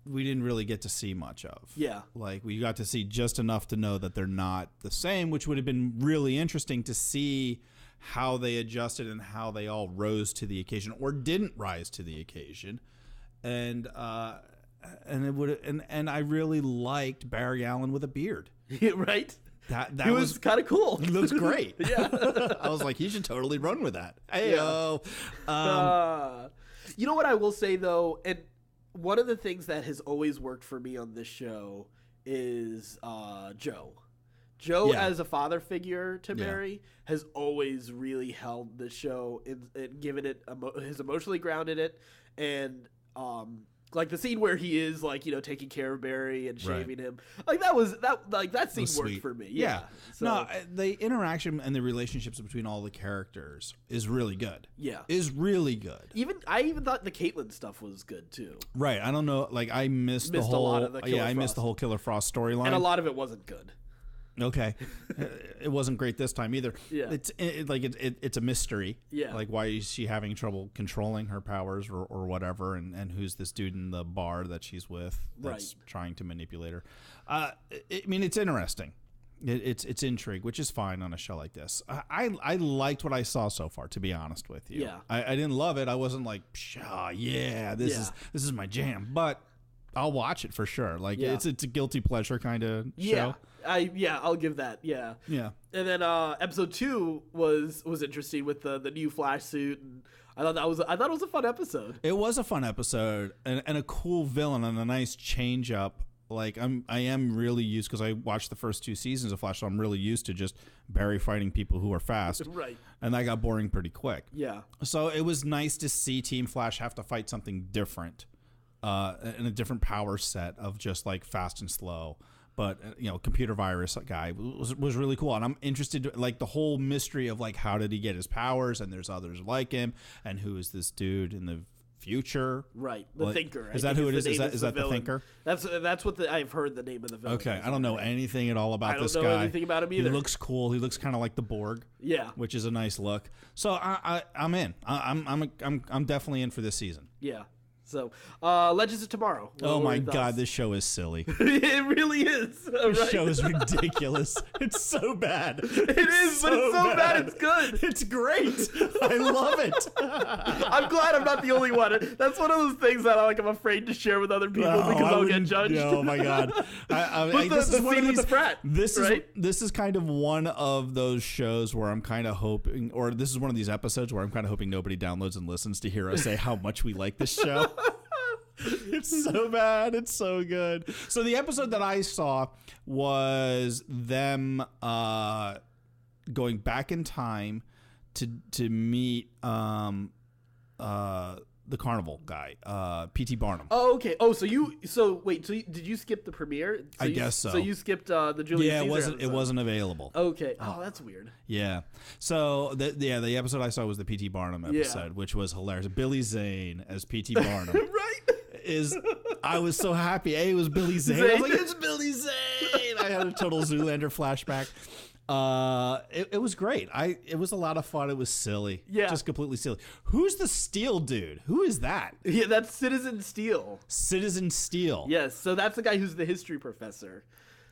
Speaker 2: We didn't really get to see much of.
Speaker 1: Yeah.
Speaker 2: We got to see just enough to know that they're not the same, which would have been really interesting to see how they adjusted and how they all rose to the occasion or didn't rise to the occasion. And it would and I really liked Barry Allen with a beard.
Speaker 1: Right?
Speaker 2: That
Speaker 1: was kind of cool.
Speaker 2: He looks great.
Speaker 1: Yeah.
Speaker 2: I was like, he should totally run with that. Ayo.
Speaker 1: Yeah. You know what I will say though, and one of the things that has always worked for me on this show is Joe. Joe, as a father figure to Barry, has always really held the show and given it has emotionally grounded it, and the scene where he is taking care of Barry and shaving him, that scene worked for me. Yeah. So,
Speaker 2: no, the interaction and the relationships between all the characters is really good.
Speaker 1: Yeah,
Speaker 2: is really good.
Speaker 1: I even thought the Caitlyn stuff was good too.
Speaker 2: Right. I don't know. I missed the whole.
Speaker 1: A lot of the Killer Frost.
Speaker 2: I missed the whole Killer Frost storyline,
Speaker 1: and a lot of it wasn't good.
Speaker 2: Okay, it wasn't great this time either.
Speaker 1: Yeah,
Speaker 2: it's a mystery.
Speaker 1: Yeah,
Speaker 2: why is she having trouble controlling her powers or whatever, and who's this dude in the bar that she's with that's trying to manipulate her? I mean, it's interesting. It's intrigue, which is fine on a show like this. I liked what I saw so far, to be honest with you.
Speaker 1: Yeah,
Speaker 2: I didn't love it. I wasn't like, this is my jam, but I'll watch it for sure. It's a guilty pleasure kind of show.
Speaker 1: I'll give that. Yeah. And then episode 2 was interesting with the new Flash suit, and I thought it was a fun episode.
Speaker 2: It was a fun episode and a cool villain and a nice change up. I am really used because I watched the first 2 seasons of Flash, so I'm really used to just Barry fighting people who are fast.
Speaker 1: Right.
Speaker 2: And that got boring pretty quick.
Speaker 1: Yeah.
Speaker 2: So it was nice to see Team Flash have to fight something different, in a different power set of just fast and slow. But computer virus guy was really cool, and I'm interested the whole mystery of how did he get his powers, and there's others like him, and who is this dude in the future?
Speaker 1: Right, the Thinker.
Speaker 2: Is that who it is? Is that the Thinker?
Speaker 1: That's what I've heard the name of the villain.
Speaker 2: Okay, I don't know anything at all about this guy.
Speaker 1: I don't know anything about him either.
Speaker 2: He looks cool. He looks kind of like the Borg.
Speaker 1: Yeah,
Speaker 2: which is a nice look. So I'm in. I'm definitely in for this season.
Speaker 1: Yeah. So, Legends of Tomorrow.
Speaker 2: Oh my God, this show is silly.
Speaker 1: It really is.
Speaker 2: This show is ridiculous. It's so bad.
Speaker 1: It is, but it's so bad it's good.
Speaker 2: It's great. I love it.
Speaker 1: I'm glad I'm not the only one. That's one of those things that I'm afraid to share with other people because I'll get judged.
Speaker 2: Oh my God.
Speaker 1: This is one of these.
Speaker 2: This is kind of one of those shows where I'm kind of hoping, or this is one of these episodes where I'm kind of hoping nobody downloads and listens to hear us say how much we like this show. It's so bad. It's so good. So the episode that I saw was them going back in time to meet the the carnival guy, P.T. Barnum.
Speaker 1: Oh, okay. Oh, did you skip the premiere?
Speaker 2: I guess so.
Speaker 1: So you skipped the Julius Caesar
Speaker 2: it wasn't available.
Speaker 1: Okay. Oh, that's weird.
Speaker 2: Yeah. So the episode I saw was the P.T. Barnum episode, which was hilarious. Billy Zane as P.T. Barnum.
Speaker 1: Right.
Speaker 2: I was so happy. It was Billy Zane. I was like, it's Billy Zane. I had a total Zoolander flashback. It was great. It was a lot of fun. It was silly.
Speaker 1: Yeah.
Speaker 2: Just completely silly. Who's the Steel dude? Who is that?
Speaker 1: Yeah, that's Citizen Steel.
Speaker 2: Citizen Steel.
Speaker 1: Yes, so that's the guy who's the history professor.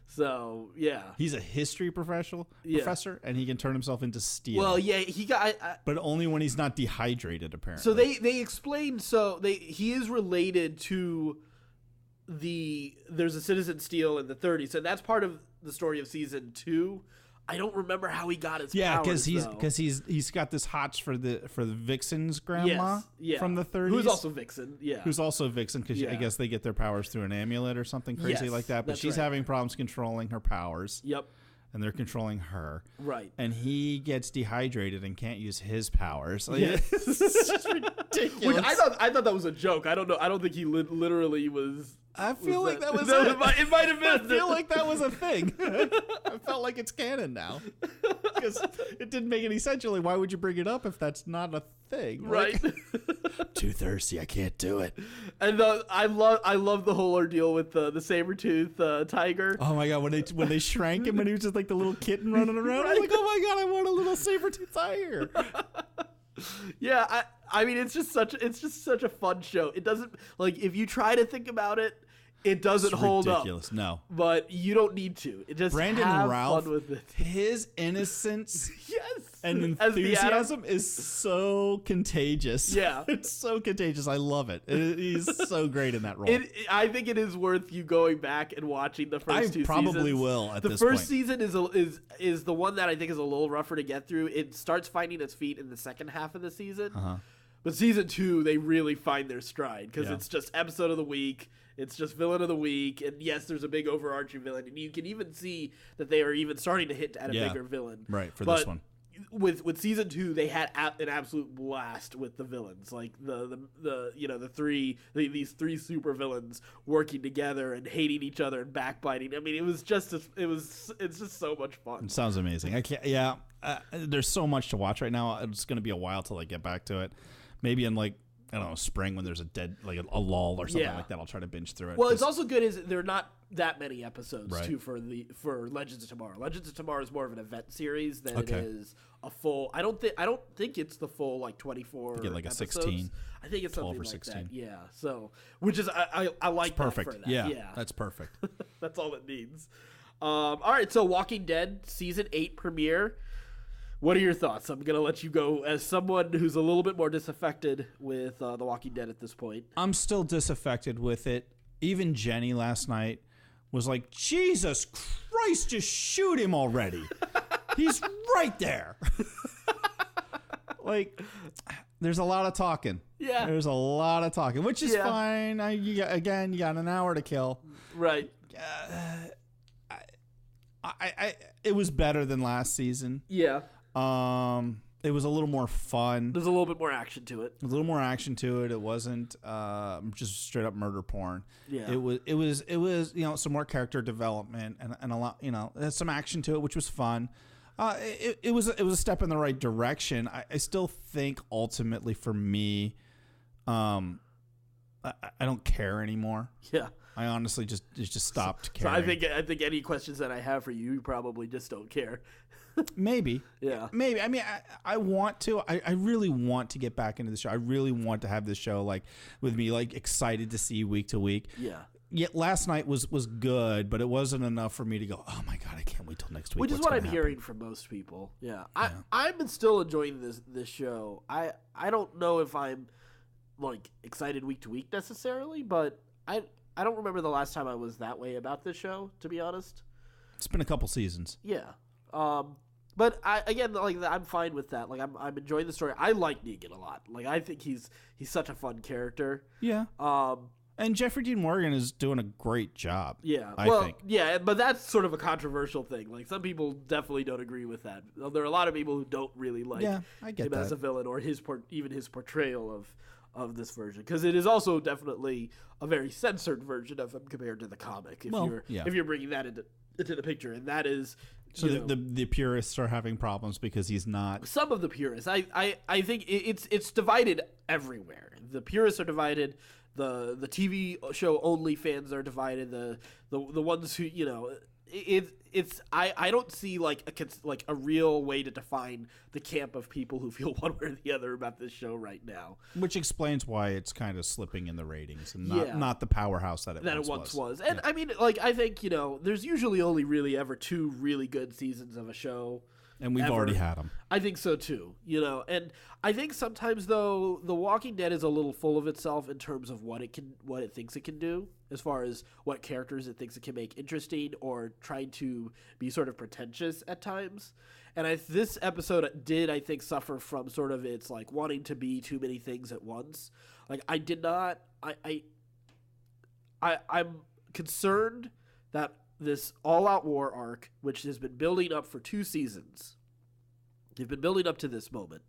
Speaker 1: So, yeah.
Speaker 2: He's a history professor, and he can turn himself into steel.
Speaker 1: Well, yeah, he got...
Speaker 2: but only when he's not dehydrated, apparently.
Speaker 1: So they explained, he is related to there's a Citizen Steel in the 30s, and that's part of the story of season 2. I don't remember how he got his powers,
Speaker 2: because he's got this hots for the Vixen's grandma from the 30s.
Speaker 1: Who's also Vixen,
Speaker 2: because I guess they get their powers through an amulet or something crazy like that. But she's having problems controlling her powers.
Speaker 1: Yep.
Speaker 2: And they're controlling her.
Speaker 1: Right.
Speaker 2: And he gets dehydrated and can't use his powers. Like,
Speaker 1: it's just ridiculous. Which I thought that was a joke. I don't know. I don't think he literally was...
Speaker 2: I feel like that was
Speaker 1: it might have been.
Speaker 2: I feel like that was a thing. I felt like it's canon now. Because it didn't make any sense. Really, why would you bring it up if that's not a thing?
Speaker 1: Right.
Speaker 2: Like, too thirsty. I can't do it.
Speaker 1: And I love the whole ordeal with the saber-tooth tiger.
Speaker 2: Oh my god, when they shrank him and he was just like the little kitten running around. I was like, oh my god, I want a little saber-tooth tiger.
Speaker 1: Yeah, I mean it's just such a fun show. It doesn't, like, if you try to think about it, it doesn't hold
Speaker 2: ridiculous.
Speaker 1: up.
Speaker 2: No,
Speaker 1: but you don't need to. It just
Speaker 2: Brandon
Speaker 1: have
Speaker 2: Routh,
Speaker 1: fun with it.
Speaker 2: His innocence,
Speaker 1: and
Speaker 2: enthusiasm is so contagious.
Speaker 1: Yeah,
Speaker 2: it's so contagious. I love it. He's so great in that role.
Speaker 1: I think it is worth you going back and watching the first 2 seasons. I
Speaker 2: probably will. At
Speaker 1: the
Speaker 2: this
Speaker 1: first
Speaker 2: point.
Speaker 1: season is the one that I think is a little rougher to get through. It starts finding its feet in the second half of the season. But season 2, they really find their stride because it's just episode of the week. It's just villain of the week. And yes, there's a big overarching villain. And you can even see that they are even starting to hit at a bigger villain.
Speaker 2: Right, for this one.
Speaker 1: With season 2, they had an absolute blast with the villains, like these 3 super villains working together and hating each other and backbiting. I mean, it's just so much fun.
Speaker 2: It sounds amazing. I can't. Yeah, there's so much to watch right now. It's going to be a while till I get back to it. Maybe in spring when there's a lull or something like that. I'll try to binge through it.
Speaker 1: Well, it's also good is there are not that many episodes too for Legends of Tomorrow. Legends of Tomorrow is more of an event series than it is a full. I don't think it's the full 24.
Speaker 2: You get like
Speaker 1: episodes.
Speaker 2: a 16.
Speaker 1: I think it's
Speaker 2: 12
Speaker 1: something
Speaker 2: or
Speaker 1: like
Speaker 2: 16.
Speaker 1: that. Yeah. So which is I like that
Speaker 2: perfect.
Speaker 1: for that.
Speaker 2: Yeah, that's perfect.
Speaker 1: That's all it needs. All right. So Walking Dead season 8 premiere. What are your thoughts? I'm going to let you go as someone who's a little bit more disaffected with The Walking Dead at this point.
Speaker 2: I'm still disaffected with it. Even Jenny last night was like, Jesus Christ, just shoot him already. He's right there. Like, there's a lot of talking.
Speaker 1: Yeah.
Speaker 2: There's a lot of talking, which is fine. You got an hour to kill.
Speaker 1: Right.
Speaker 2: It was better than last season.
Speaker 1: Yeah.
Speaker 2: It was a little more fun.
Speaker 1: There's a little bit more action to it.
Speaker 2: It wasn't just straight up murder porn.
Speaker 1: Yeah.
Speaker 2: It was some more character development and a lot, there's some action to it, which was fun. It was a step in the right direction. I still think ultimately for me, I don't care anymore.
Speaker 1: Yeah.
Speaker 2: I honestly just stopped caring.
Speaker 1: So I think any questions that I have for you, you probably just don't care.
Speaker 2: Maybe.
Speaker 1: Yeah.
Speaker 2: Maybe. I mean, I want to. I really want to get back into the show. I really want to have this show with me excited to see week to week.
Speaker 1: Yeah.
Speaker 2: Yet last night was good, but it wasn't enough for me to go, oh my God, I can't wait till next week.
Speaker 1: Which is what I'm hearing from most people. Yeah. I'm still enjoying this show. I don't know if I'm excited week to week necessarily, but I don't remember the last time I was that way about this show, to be honest.
Speaker 2: It's been a couple seasons.
Speaker 1: Yeah. But I'm fine with that. I'm enjoying the story. I like Negan a lot. I think he's such a fun character.
Speaker 2: Yeah. And Jeffrey Dean Morgan is doing a great job.
Speaker 1: Yeah.
Speaker 2: I think.
Speaker 1: Yeah, but that's sort of a controversial thing. Some people definitely don't agree with that. There are a lot of people who don't really like
Speaker 2: I get
Speaker 1: him
Speaker 2: that.
Speaker 1: as a villain or even his portrayal of this version, because it is also definitely a very censored version of him compared to the comic. If you're bringing that into the picture, and that is.
Speaker 2: So the purists are having problems because he's not. Some
Speaker 1: of the purists, I think it's divided everywhere. The purists are divided. The TV show only fans are divided. The ones who I don't see like a real way to define the camp of people who feel one way or the other about this show right now.
Speaker 2: Which explains why it's kind of slipping in the ratings and not the powerhouse that it once was.
Speaker 1: And I mean, like, I think, there's usually only really ever 2 really good seasons of a show.
Speaker 2: And we've already had them.
Speaker 1: I think so too, and I think sometimes though The Walking Dead is a little full of itself in terms of what it thinks it can do, as far as what characters it thinks it can make interesting, or trying to be sort of pretentious at times. And this episode did, I think, suffer from sort of its like wanting to be too many things at once. Like I'm concerned that this all-out war arc, which has been building up for 2 seasons. They've been building up to this moment,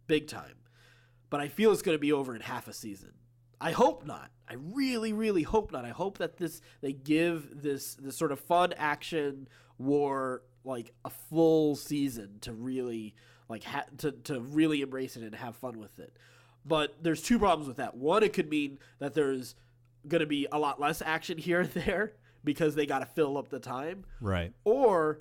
Speaker 1: big time. But I feel it's going to be over in half a season. I hope not. I really, really hope not. I hope that they give this sort of fun action war like a full season to really to really embrace it and have fun with it. But there's 2 problems with that. One, it could mean that there's going to be a lot less action here and there, because they got to fill up the time.
Speaker 2: Right.
Speaker 1: Or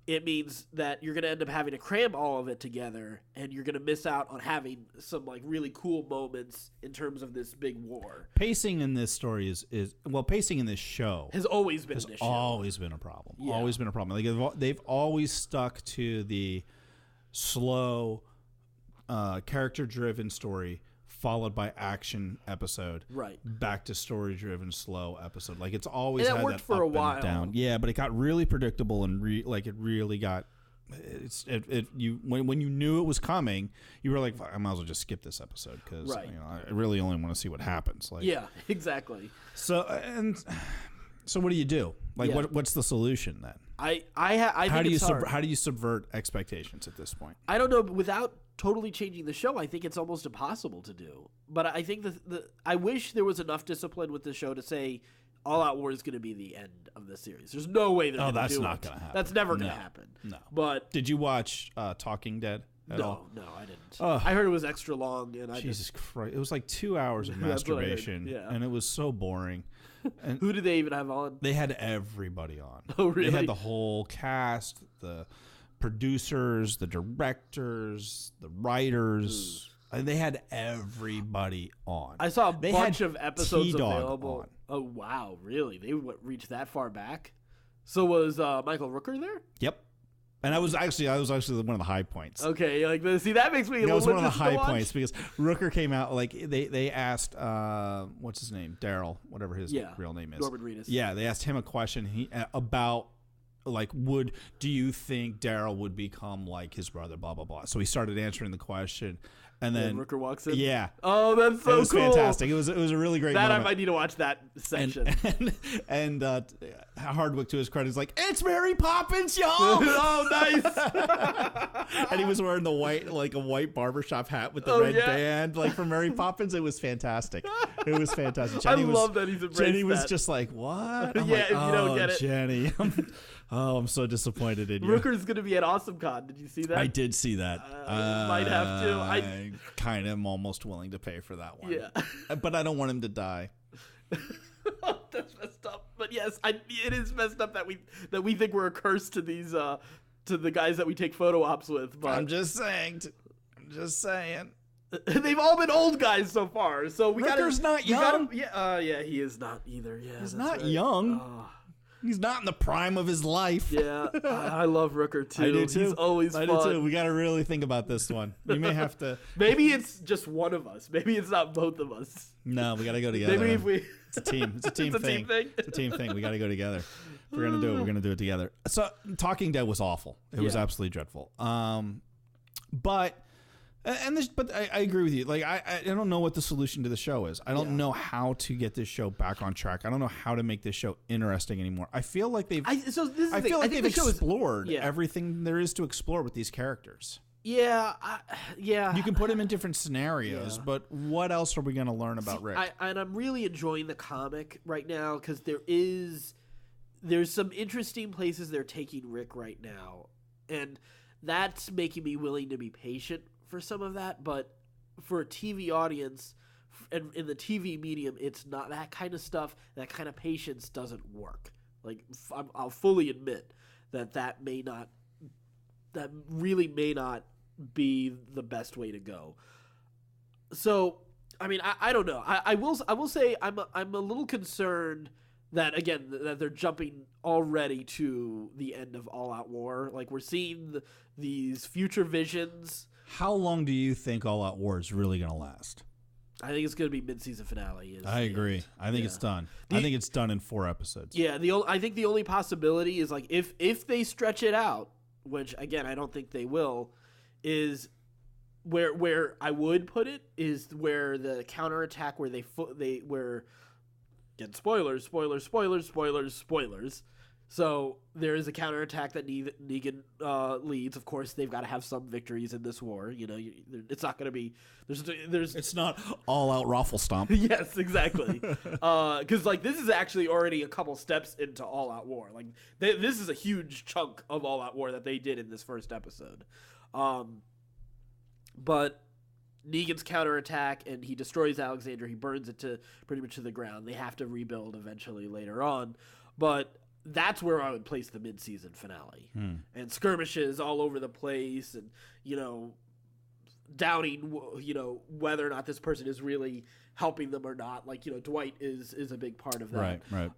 Speaker 1: it means that you're going to end up having to cram all of it together, and you're going to miss out on having some like really cool moments in terms of this big war.
Speaker 2: Pacing in this story pacing in this show
Speaker 1: has always been an issue.
Speaker 2: Always been a problem.
Speaker 1: Yeah.
Speaker 2: Always been a problem. Like they've always stuck to the slow, character-driven story, followed by action episode,
Speaker 1: right? Back
Speaker 2: to story-driven slow episode. Like it's always
Speaker 1: and
Speaker 2: had
Speaker 1: worked
Speaker 2: that
Speaker 1: for
Speaker 2: up
Speaker 1: a while.
Speaker 2: And down. Yeah, but it got really predictable and it really got. When you knew it was coming, you were like, I might as well just skip this episode because I really only want to see what happens. Like,
Speaker 1: yeah, exactly.
Speaker 2: So what do you do? Like, what's the solution then?
Speaker 1: I think
Speaker 2: how do you subvert expectations at this point?
Speaker 1: I don't know. Without totally changing the show, I think it's almost impossible to do. But I think I wish there was enough discipline with the show to say All Out War is going to be the end of the series. There's no way they're going to do it.
Speaker 2: That's not going to happen.
Speaker 1: That's never going to happen.
Speaker 2: No.
Speaker 1: But
Speaker 2: did you watch Talking Dead?
Speaker 1: No, I didn't. I heard it was extra long, and
Speaker 2: Jesus Christ, it was like 2 hours of masturbation, and it was so boring. And
Speaker 1: who did they even have on?
Speaker 2: They had everybody on.
Speaker 1: Oh, really?
Speaker 2: They had the whole cast, the producers, the directors, the writers. And they had everybody on.
Speaker 1: I saw a bunch of episodes available. On. Oh, wow, really? They reached that far back? So was Michael Rooker there?
Speaker 2: Yep. And I was actually one of the high points.
Speaker 1: Okay, see, that makes me.
Speaker 2: That was one of the high points because Rooker came out like they asked what's his name, Daryl, whatever his real name is,
Speaker 1: Norman Reedus.
Speaker 2: Yeah, they asked him a question about like do you think Daryl would become like his brother, blah blah blah. So he started answering the question. And then
Speaker 1: Rooker walks in.
Speaker 2: Yeah.
Speaker 1: Oh, that's so cool.
Speaker 2: It was fantastic. It was a really great moment.
Speaker 1: I might need to watch that section.
Speaker 2: And Hardwick, to his credit, is like, "It's Mary Poppins, y'all!"
Speaker 1: Oh, nice.
Speaker 2: And he was wearing a white barbershop hat with the red band, like from Mary Poppins. It was fantastic. It was fantastic.
Speaker 1: I love that he's embraced
Speaker 2: Jenny was
Speaker 1: that.
Speaker 2: just like, "What?" I'm
Speaker 1: if you don't get it,
Speaker 2: Jenny. I'm so disappointed in you.
Speaker 1: Rooker's going to be at AwesomeCon. Did you see that?
Speaker 2: I did see that.
Speaker 1: Might have to.
Speaker 2: I kind of am almost willing to pay for that one.
Speaker 1: Yeah.
Speaker 2: But I don't want him to die.
Speaker 1: That's messed up. But yes, it is messed up that we think we're a curse to these to the guys that we take photo ops with. But
Speaker 2: I'm just saying.
Speaker 1: They've all been old guys so far. So
Speaker 2: Rooker's not young.
Speaker 1: He is not either. Yeah,
Speaker 2: he's not young. He's not in the prime of his life.
Speaker 1: Yeah, I love Rooker too.
Speaker 2: I do too.
Speaker 1: He's always fun.
Speaker 2: I do too. We got to really think about this one. We may have to.
Speaker 1: Maybe it's just one of us. Maybe it's not both of us.
Speaker 2: No, we got to go together.
Speaker 1: Maybe if we.
Speaker 2: It's a team. It's a team thing. It's a team thing. We got to go together. If we're gonna do it. We're gonna do it together. So, Talking Dead was awful. It was absolutely dreadful. But I agree with you. Like I don't know what the solution to the show is. I don't know how to get this show back on track. I don't know how to make this show interesting anymore. I feel like they've explored everything there is to explore with these characters.
Speaker 1: Yeah,
Speaker 2: You can put him in different scenarios, but what else are we going to learn about Rick?
Speaker 1: I'm really enjoying the comic right now because there's some interesting places they're taking Rick right now, and that's making me willing to be patient for some of that. But for a TV audience and in the TV medium, it's not that kind of stuff. That kind of patience doesn't work. Like, I'll fully admit that really may not be the best way to go. So, I mean, I don't know. I will say I'm a little concerned that, again, that they're jumping already to the end of All Out War. Like, we're seeing these future visions.
Speaker 2: How long do you think All Out War is really going to last?
Speaker 1: I think it's going to be mid-season finale.
Speaker 2: I agree. I think it's done. I think it's done in 4 episodes.
Speaker 1: Yeah, I think the only possibility is, like, if they stretch it out, which, again, I don't think they will, is where I would put it is where the counterattack where again, spoilers. So there is a counterattack that Negan leads. Of course, they've got to have some victories in this war. You know, it's not going to be there's.
Speaker 2: It's not all out raffle stomp.
Speaker 1: Yes, exactly. Because like this is actually already a couple steps into All Out War. Like this is a huge chunk of All Out War that they did in this first episode. But Negan's counterattack, and he destroys Alexandria. He burns it pretty much to the ground. They have to rebuild eventually later on, but that's where I would place the mid-season finale. And skirmishes all over the place, and doubting whether or not this person is really helping them or not. Like Dwight is a big part of that.
Speaker 2: Right.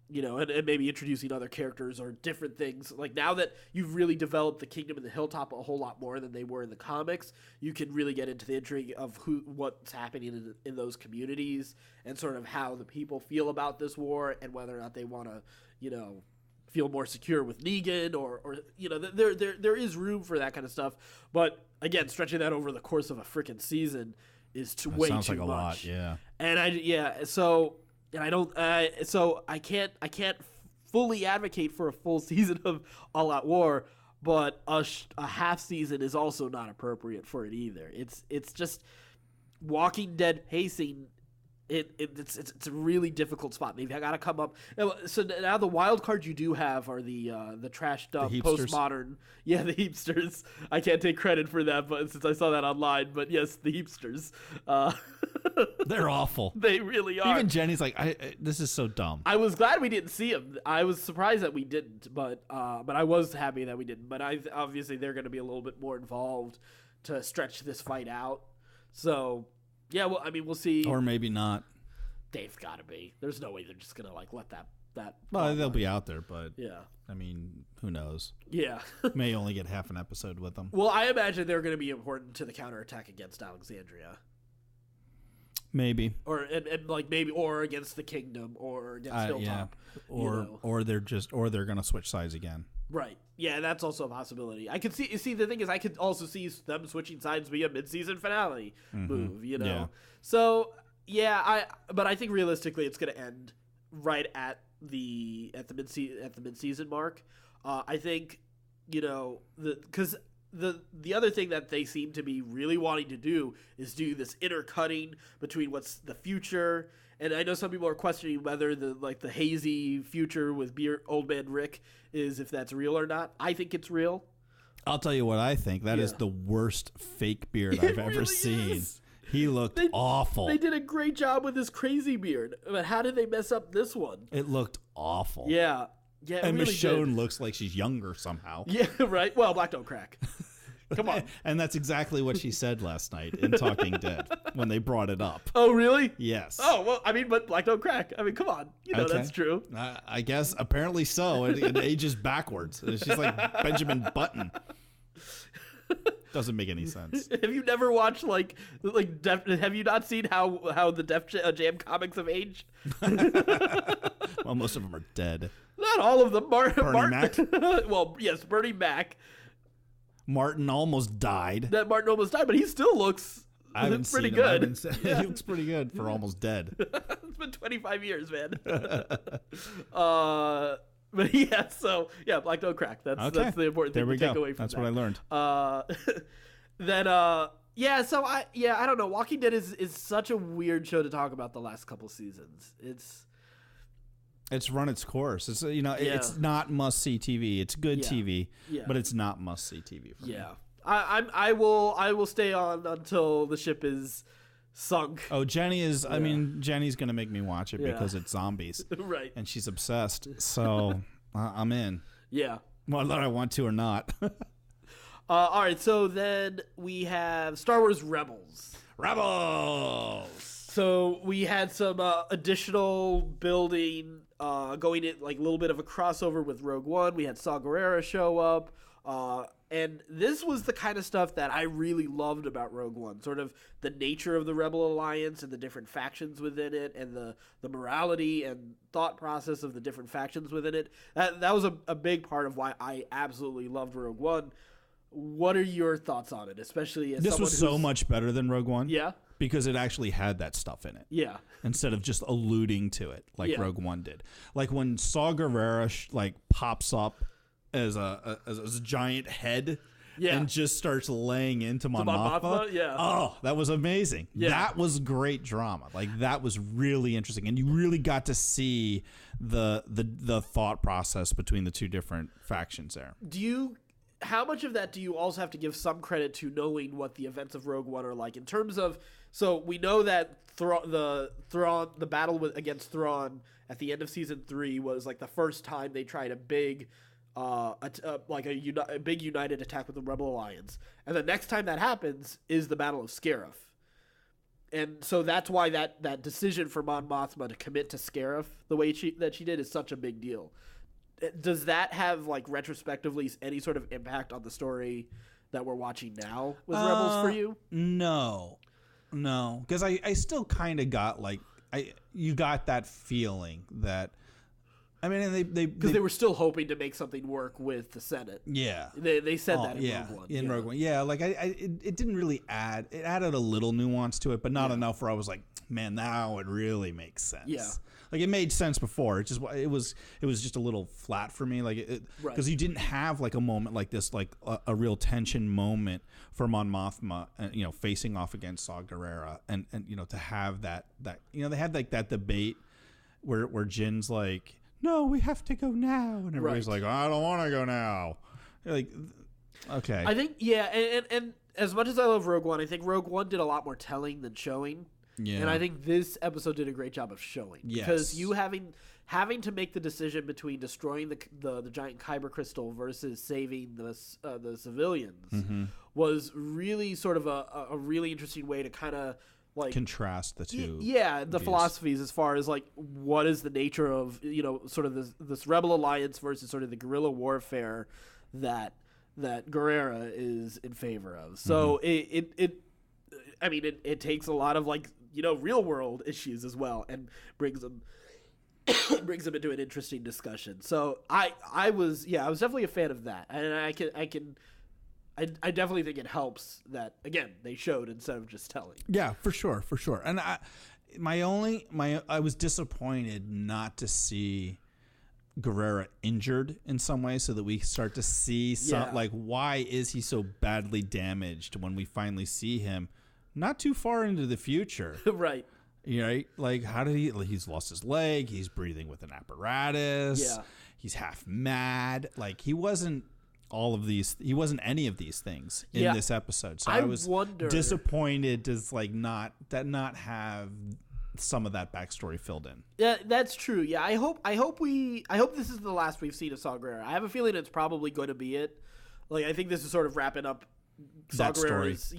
Speaker 1: And maybe introducing other characters or different things. Like now that you've really developed the Kingdom and the Hilltop a whole lot more than they were in the comics, you can really get into the intrigue of what's happening in those communities and sort of how the people feel about this war and whether or not they want to, feel more secure with Negan or there is room for that kind of stuff. But again, stretching that over the course of a freaking season is way too much. Sounds like a lot, yeah. And so I can't fully advocate for a full season of All Out War, but a half season is also not appropriate for it either. It's just Walking Dead pacing. It's a really difficult spot. They've got to come up. So now the wild cards you do have are the trashed up postmodern. Yeah, the heapsters. I can't take credit for that, but since I saw that online, but yes, the heapsters.
Speaker 2: They're awful.
Speaker 1: They really are.
Speaker 2: Even Jenny's like, this is so dumb.
Speaker 1: I was glad we didn't see them. I was surprised that we didn't, but I was happy that we didn't. But obviously they're going to be a little bit more involved to stretch this fight out. So. Yeah, well, I mean, we'll see.
Speaker 2: Or maybe not.
Speaker 1: They've got to be. There's no way they're just going to, let that.
Speaker 2: Well, they'll be out there, but,
Speaker 1: yeah.
Speaker 2: I mean, who knows?
Speaker 1: Yeah.
Speaker 2: May only get half an episode with them.
Speaker 1: Well, I imagine they're going to be important to the counterattack against Alexandria.
Speaker 2: Maybe.
Speaker 1: Or against the Kingdom, or against Hilltop.
Speaker 2: Yeah. Or they're going to switch sides again.
Speaker 1: Right. Yeah, that's also a possibility. I could see the thing is I could also see them switching sides via mid-season finale move, Yeah. So, but I think realistically it's going to end right at the mid-season mark. I think, cuz the other thing that they seem to be really wanting to do is do this intercutting between what's the future. And I know some people are questioning whether the hazy future with old man Rick if that's real or not. I think it's real.
Speaker 2: I'll tell you what I think. That is the worst fake beard I've ever seen. Is. He looked awful.
Speaker 1: They did a great job with his crazy beard. But how did they mess up this one?
Speaker 2: It looked awful.
Speaker 1: Yeah. Yeah.
Speaker 2: And really Michonne looks like she's younger somehow.
Speaker 1: Yeah, right. Well, Black don't crack. Come on.
Speaker 2: And that's exactly what she said last night in Talking Dead when they brought it up.
Speaker 1: Oh, really?
Speaker 2: Yes.
Speaker 1: Oh, well, I mean, but Black don't crack. I mean, come on. That's true.
Speaker 2: I guess apparently so. It ages backwards. She's like Benjamin Button. Doesn't make any sense.
Speaker 1: Have you never watched have you not seen how the Def Jam comics have aged?
Speaker 2: Well, most of them are dead.
Speaker 1: Not all of them.
Speaker 2: Bernie Mac?
Speaker 1: Well, yes, Bernie Mac.
Speaker 2: Martin almost died.
Speaker 1: Martin almost died, but he still looks pretty good.
Speaker 2: He looks pretty good for almost dead.
Speaker 1: It's been 25 years, man. But yeah, so yeah, black don't crack. That's the important thing to take away from
Speaker 2: That's what I learned.
Speaker 1: Then yeah, so I don't know. Walking Dead is such a weird show to talk about the last couple seasons.
Speaker 2: It's run its course. It's it's not must see TV. It's good TV, but it's not must see TV for me.
Speaker 1: I will stay on until the ship is sunk.
Speaker 2: Oh, Jenny is. I mean, Jenny's gonna make me watch it because it's zombies,
Speaker 1: right?
Speaker 2: And she's obsessed. So I'm in.
Speaker 1: Yeah,
Speaker 2: whether I want to or not.
Speaker 1: All right, so then we have Star Wars Rebels. So we had some additional building going in, like a little bit of a crossover with Rogue One. We had Saw Gerrera show up. And this was the kind of stuff that I really loved about Rogue One, sort of the nature of the Rebel Alliance and the different factions within it, and the morality and thought process of the different factions within it. That was a big part of why I absolutely loved Rogue One. What are your thoughts on it, especially as
Speaker 2: this was so much better than Rogue One?
Speaker 1: Yeah.
Speaker 2: Because it actually had that stuff in it.
Speaker 1: Yeah.
Speaker 2: Instead of just alluding to it like Rogue One did. Like when Saw Gerrera pops up as a giant head and just starts laying into Mon Mothma.
Speaker 1: Yeah.
Speaker 2: Oh, that was amazing. Yeah. That was great drama. Like that was really interesting. And you really got to see the thought process between the two different factions there.
Speaker 1: How much of that do you also have to give some credit to knowing what the events of Rogue One are like in terms of, so we know that the battle against Thrawn at the end of season 3 was like the first time they tried a big big united attack with the Rebel Alliance, and the next time that happens is the Battle of Scarif. And so that's why that decision for Mon Mothma to commit to Scarif the way she did is such a big deal. Does that have, like, retrospectively any sort of impact on the story that we're watching now with Rebels for you?
Speaker 2: No. Because I still kind of got, you got that feeling that, I mean, because
Speaker 1: they were still hoping to make something work with the Senate.
Speaker 2: Yeah.
Speaker 1: They said that in Rogue One.
Speaker 2: In Rogue One. Yeah, like, it didn't really add, it added a little nuance to it, but not enough where I was like, man, now it really makes sense.
Speaker 1: Yeah.
Speaker 2: Like it made sense before. It was just a little flat for me. Like because you didn't have like a moment like this, like a real tension moment for Mon Mothma, facing off against Saw Gerrera, and to have that they had like that debate where Jin's like, no, we have to go now, and everybody's like, I don't want to go now. Like, okay.
Speaker 1: I think and as much as I love Rogue One, I think Rogue One did a lot more telling than showing. Yeah. And I think this episode did a great job of showing. Yes. Because you having to make the decision between destroying the giant kyber crystal versus saving the civilians was really sort of a really interesting way to kind of like
Speaker 2: contrast the two.
Speaker 1: The philosophies as far as like what is the nature of sort of this Rebel Alliance versus sort of the guerrilla warfare that Gerrera is in favor of. So it takes a lot of like real world issues as well and brings them into an interesting discussion. So I was definitely a fan of that, and I definitely think it helps that again they showed instead of just telling.
Speaker 2: Yeah, for sure. And I was disappointed not to see Gerrera injured in some way, so that we start to see like why is he so badly damaged when we finally see him not too far into the future.
Speaker 1: Right.
Speaker 2: Right? Like, how did he's lost his leg. He's breathing with an apparatus. Yeah. He's half mad. Like, he wasn't any of these things in this episode. So I was disappointed to not have some of that backstory filled in.
Speaker 1: Yeah, that's true. Yeah, I hope this is the last we've seen of Saw Gerrera. I have a feeling it's probably going to be it. Like, I think this is sort of wrapping up Saw Gerrera's,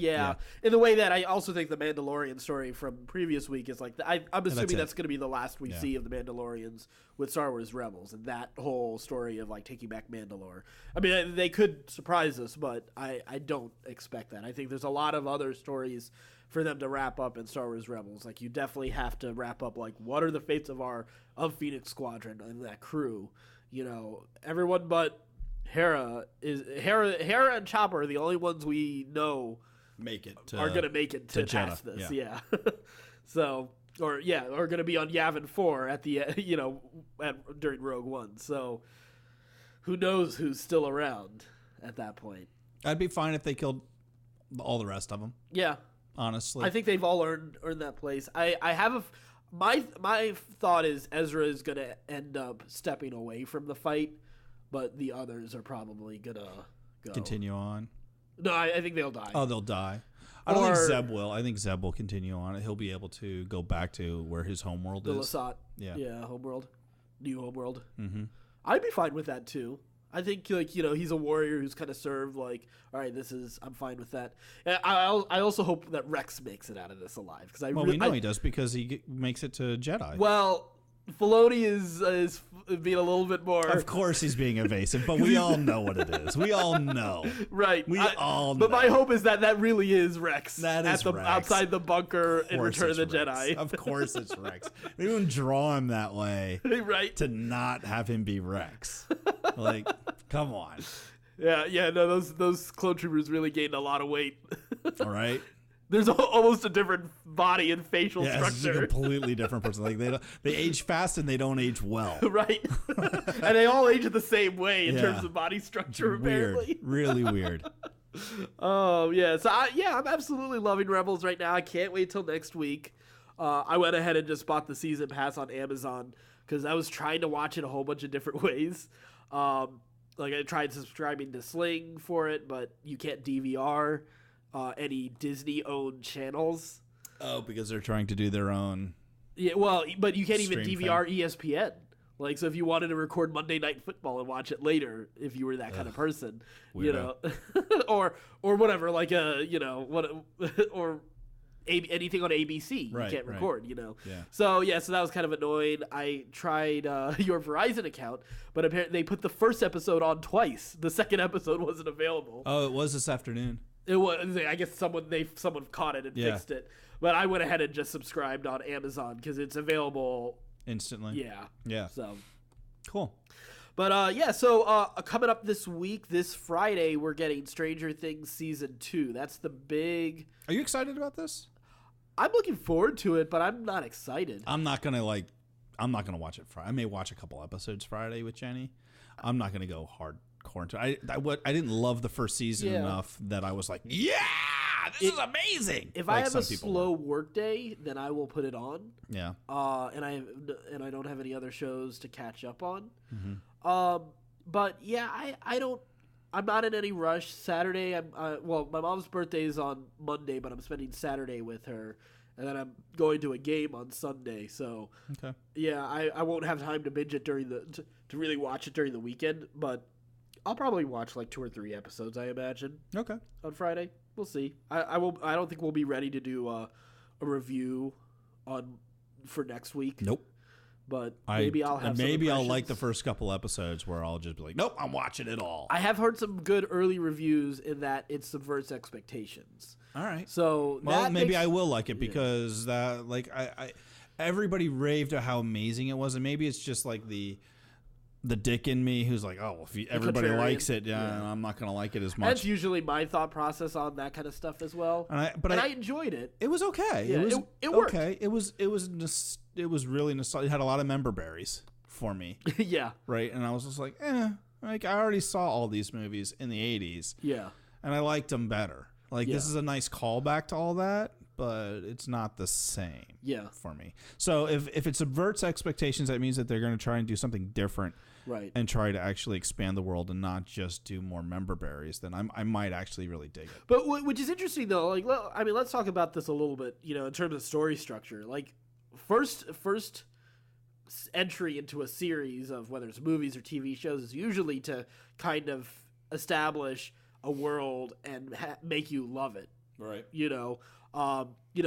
Speaker 1: in the way that I also think the Mandalorian story from previous week is like I'm assuming that's going to be the last we see of the Mandalorians with Star Wars Rebels and that whole story of like taking back Mandalore. I mean, they could surprise us, but I don't expect that. I think there's a lot of other stories for them to wrap up in Star Wars Rebels. Like, you definitely have to wrap up like what are the fates of Phoenix Squadron and that crew. Everyone but Hera and Chopper are the only ones we know are going to make it to pass this. Yeah. So, are going to be on Yavin 4 at the during Rogue One. So, who knows who's still around at that point.
Speaker 2: I'd be fine if they killed all the rest of them.
Speaker 1: Yeah.
Speaker 2: Honestly.
Speaker 1: I think they've all earned that place. I have my thought is Ezra is going to end up stepping away from the fight, but the others are probably going to go.
Speaker 2: Continue on.
Speaker 1: No, I think they'll die.
Speaker 2: Oh, they'll die. I don't think Zeb will. I think Zeb will continue on. He'll be able to go back to where his homeworld is.
Speaker 1: Lasat.
Speaker 2: Yeah,
Speaker 1: homeworld. New homeworld.
Speaker 2: Mm-hmm.
Speaker 1: I'd be fine with that too. I think he's a warrior who's kind of served all right, I'm fine with that. And I also hope that Rex makes it out of this alive because
Speaker 2: we know he does because he makes it to Jedi.
Speaker 1: Well, Filoni is being a little bit more.
Speaker 2: Of course, he's being evasive, but we all know what it is. We all know,
Speaker 1: right?
Speaker 2: We all know.
Speaker 1: But my hope is that really is Rex.
Speaker 2: That is Rex.
Speaker 1: Outside the bunker in Return of the Jedi.
Speaker 2: Of course, it's Rex. They even draw him that way,
Speaker 1: right?
Speaker 2: To not have him be Rex. Like, come on.
Speaker 1: Yeah. No, those clone troopers really gained a lot of weight.
Speaker 2: All right.
Speaker 1: There's almost a different body and facial structure.
Speaker 2: It's a completely different person. Like they age fast and they don't age well.
Speaker 1: Right. And they all age the same way in terms of body structure. Apparently,
Speaker 2: really weird.
Speaker 1: Oh yeah. So I'm absolutely loving Rebels right now. I can't wait till next week. I went ahead and just bought the season pass on Amazon because I was trying to watch it a whole bunch of different ways. Like I tried subscribing to Sling for it, but you can't DVR any Disney-owned channels.
Speaker 2: Oh, because they're trying to do their own.
Speaker 1: Yeah, well, but you can't even DVR
Speaker 2: thing.
Speaker 1: ESPN. Like, so if you wanted to record Monday Night Football and watch it later, if you were that kind of person,
Speaker 2: weirdo.
Speaker 1: or whatever, like or anything on ABC, you can't record,
Speaker 2: Yeah.
Speaker 1: So that was kind of annoying. I tried your Verizon account, but apparently they put the first episode on twice. The second episode wasn't available.
Speaker 2: Oh, it was this afternoon.
Speaker 1: It was. I guess someone caught it and fixed it. But I went ahead and just subscribed on Amazon because it's available
Speaker 2: instantly.
Speaker 1: Yeah. So
Speaker 2: cool.
Speaker 1: But So coming up this week, this Friday, we're getting Stranger Things season 2. That's the big.
Speaker 2: Are you excited about this?
Speaker 1: I'm looking forward to it, but I'm not excited.
Speaker 2: I'm not gonna watch it Friday. I may watch a couple episodes Friday with Jenny. I'm not gonna go hardcore into it. I didn't love the first season enough that I was like, yeah, this is amazing.
Speaker 1: If I have a slow work day, then I will put it on.
Speaker 2: Yeah.
Speaker 1: And I don't have any other shows to catch up on.
Speaker 2: Mm-hmm.
Speaker 1: But yeah, I'm not in any rush. Saturday, my mom's birthday is on Monday, but I'm spending Saturday with her, and then I'm going to a game on Sunday. So, yeah, I won't have time to binge it to really watch it during the weekend, but I'll probably watch like 2 or 3 episodes, I imagine.
Speaker 2: Okay.
Speaker 1: On Friday, we'll see. I don't think we'll be ready to do a review for next week.
Speaker 2: Nope.
Speaker 1: But maybe I'll have.
Speaker 2: Maybe I'll like the first couple episodes where I'll just be like, nope, I'm watching it all.
Speaker 1: I have heard some good early reviews in that it subverts expectations.
Speaker 2: All right.
Speaker 1: So
Speaker 2: maybe I will like it because I everybody raved at how amazing it was, and maybe it's just like the dick in me who's like, oh, if everybody likes it, I'm not going to like it as much.
Speaker 1: That's usually my thought process on that kind of stuff as well. But I enjoyed it.
Speaker 2: It was okay.
Speaker 1: Yeah, it worked.
Speaker 2: Okay. It was really nostalgic. It had a lot of member berries for me.
Speaker 1: Yeah.
Speaker 2: Right. And I was just like, like I already saw all these movies in the 80s.
Speaker 1: Yeah.
Speaker 2: And I liked them better. Like this is a nice callback to all that, but it's not the same.
Speaker 1: Yeah.
Speaker 2: For me. So if it subverts expectations, that means that they're going to try and do something different.
Speaker 1: Right.
Speaker 2: And try to actually expand the world and not just do more member berries, then I might actually really dig it.
Speaker 1: But which is interesting though. Like, I mean, let's talk about this a little bit. In terms of story structure. Like, first entry into a series of whether it's movies or TV shows is usually to kind of establish a world and make you love it.
Speaker 2: Right.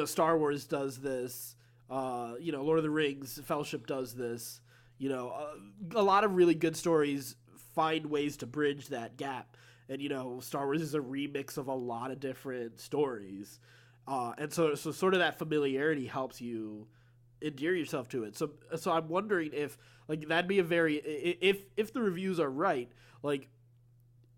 Speaker 1: Star Wars does this. Lord of the Rings, Fellowship does this. A lot of really good stories find ways to bridge that gap. And, Star Wars is a remix of a lot of different stories. And so sort of that familiarity helps you endear yourself to it. So I'm wondering if, like, that'd be if the reviews are right, like,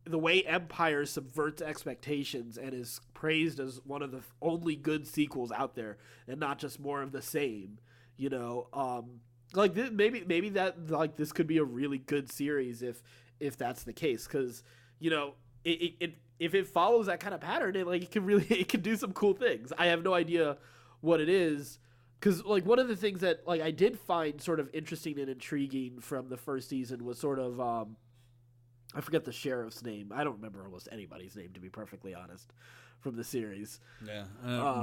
Speaker 1: the way Empire subverts expectations and is praised as one of the only good sequels out there and not just more of the same, like maybe that like this could be a really good series if that's the case, because it if it follows that kind of pattern, it can do some cool things. I have no idea what it is, because like one of the things that like I did find sort of interesting and intriguing from the first season was sort of I forget the sheriff's name. I don't remember almost anybody's name, to be perfectly honest, from the series.
Speaker 2: Yeah,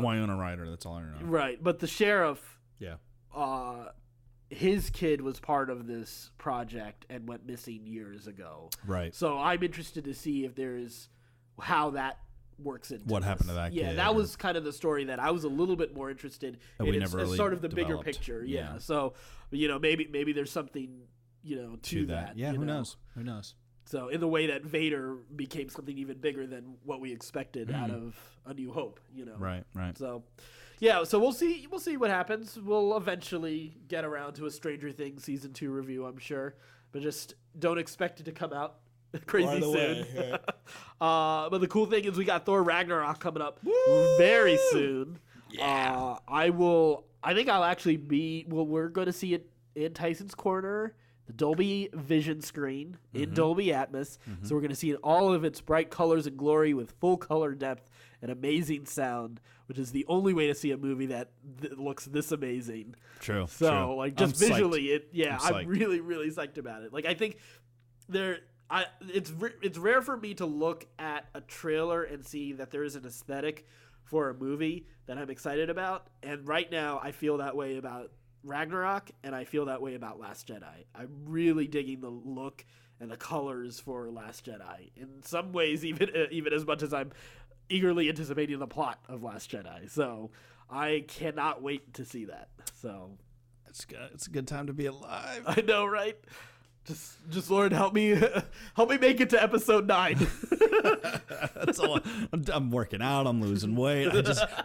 Speaker 2: Winona Ryder. That's all I know.
Speaker 1: Right, but the sheriff.
Speaker 2: Yeah.
Speaker 1: His kid was part of this project and went missing years ago.
Speaker 2: Right.
Speaker 1: So I'm interested to see if there's how that works into
Speaker 2: what happened to that kid.
Speaker 1: Yeah, that was kind of the story that I was a little bit more interested in. It's sort of the bigger picture. Yeah. So, maybe there's something, to that.
Speaker 2: Yeah, who knows? Who knows?
Speaker 1: So in the way that Vader became something even bigger than what we expected out of A New Hope,
Speaker 2: Right.
Speaker 1: So, yeah, so we'll see what happens. We'll eventually get around to a Stranger Things season 2 review, I'm sure, but just don't expect it to come out crazy soon. But the cool thing is we got Thor Ragnarok coming up very soon. Yeah. We're going to see it in Tyson's Corner, the Dolby Vision screen in Dolby Atmos. So we're going to see all of its bright colors and glory with full color depth and amazing sound, which is the only way to see a movie that looks this amazing.
Speaker 2: True.
Speaker 1: So like just
Speaker 2: I'm
Speaker 1: visually,
Speaker 2: psyched.
Speaker 1: I'm really, really psyched about it. Like I think it's rare for me to look at a trailer and see that there is an aesthetic for a movie that I'm excited about. And right now I feel that way about Ragnarok, and I feel that way about Last Jedi. I'm really digging the look and the colors for Last Jedi. In some ways, even as much as I'm eagerly anticipating the plot of Last Jedi. So I cannot wait to see that. So
Speaker 2: it's good. It's a good time to be alive.
Speaker 1: I know, right? Just Lord, help me make it to episode 9.
Speaker 2: That's all. I'm working out. I'm losing weight.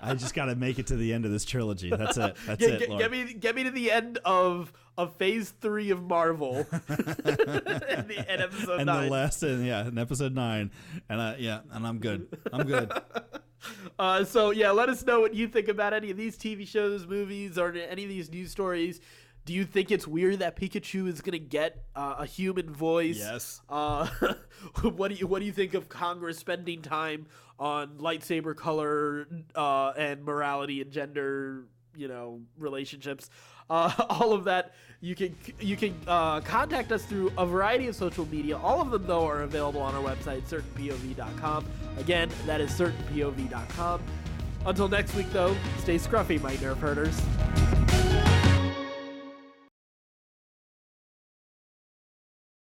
Speaker 2: I just got to make it to the end of this trilogy. That's it. That's it. Lord.
Speaker 1: Get me to the end of phase 3 of Marvel. and episode 9.
Speaker 2: The last, in episode 9, and I'm good. I'm good.
Speaker 1: So let us know what you think about any of these TV shows, movies, or any of these news stories. Do you think it's weird that Pikachu is going to get a human voice?
Speaker 2: Yes.
Speaker 1: What do you think of Congress spending time on lightsaber color and morality and gender, relationships? All of that, you can contact us through a variety of social media. All of them, though, are available on our website, certainpov.com. Again, that is certainpov.com. Until next week, though, stay scruffy, my nerf herders.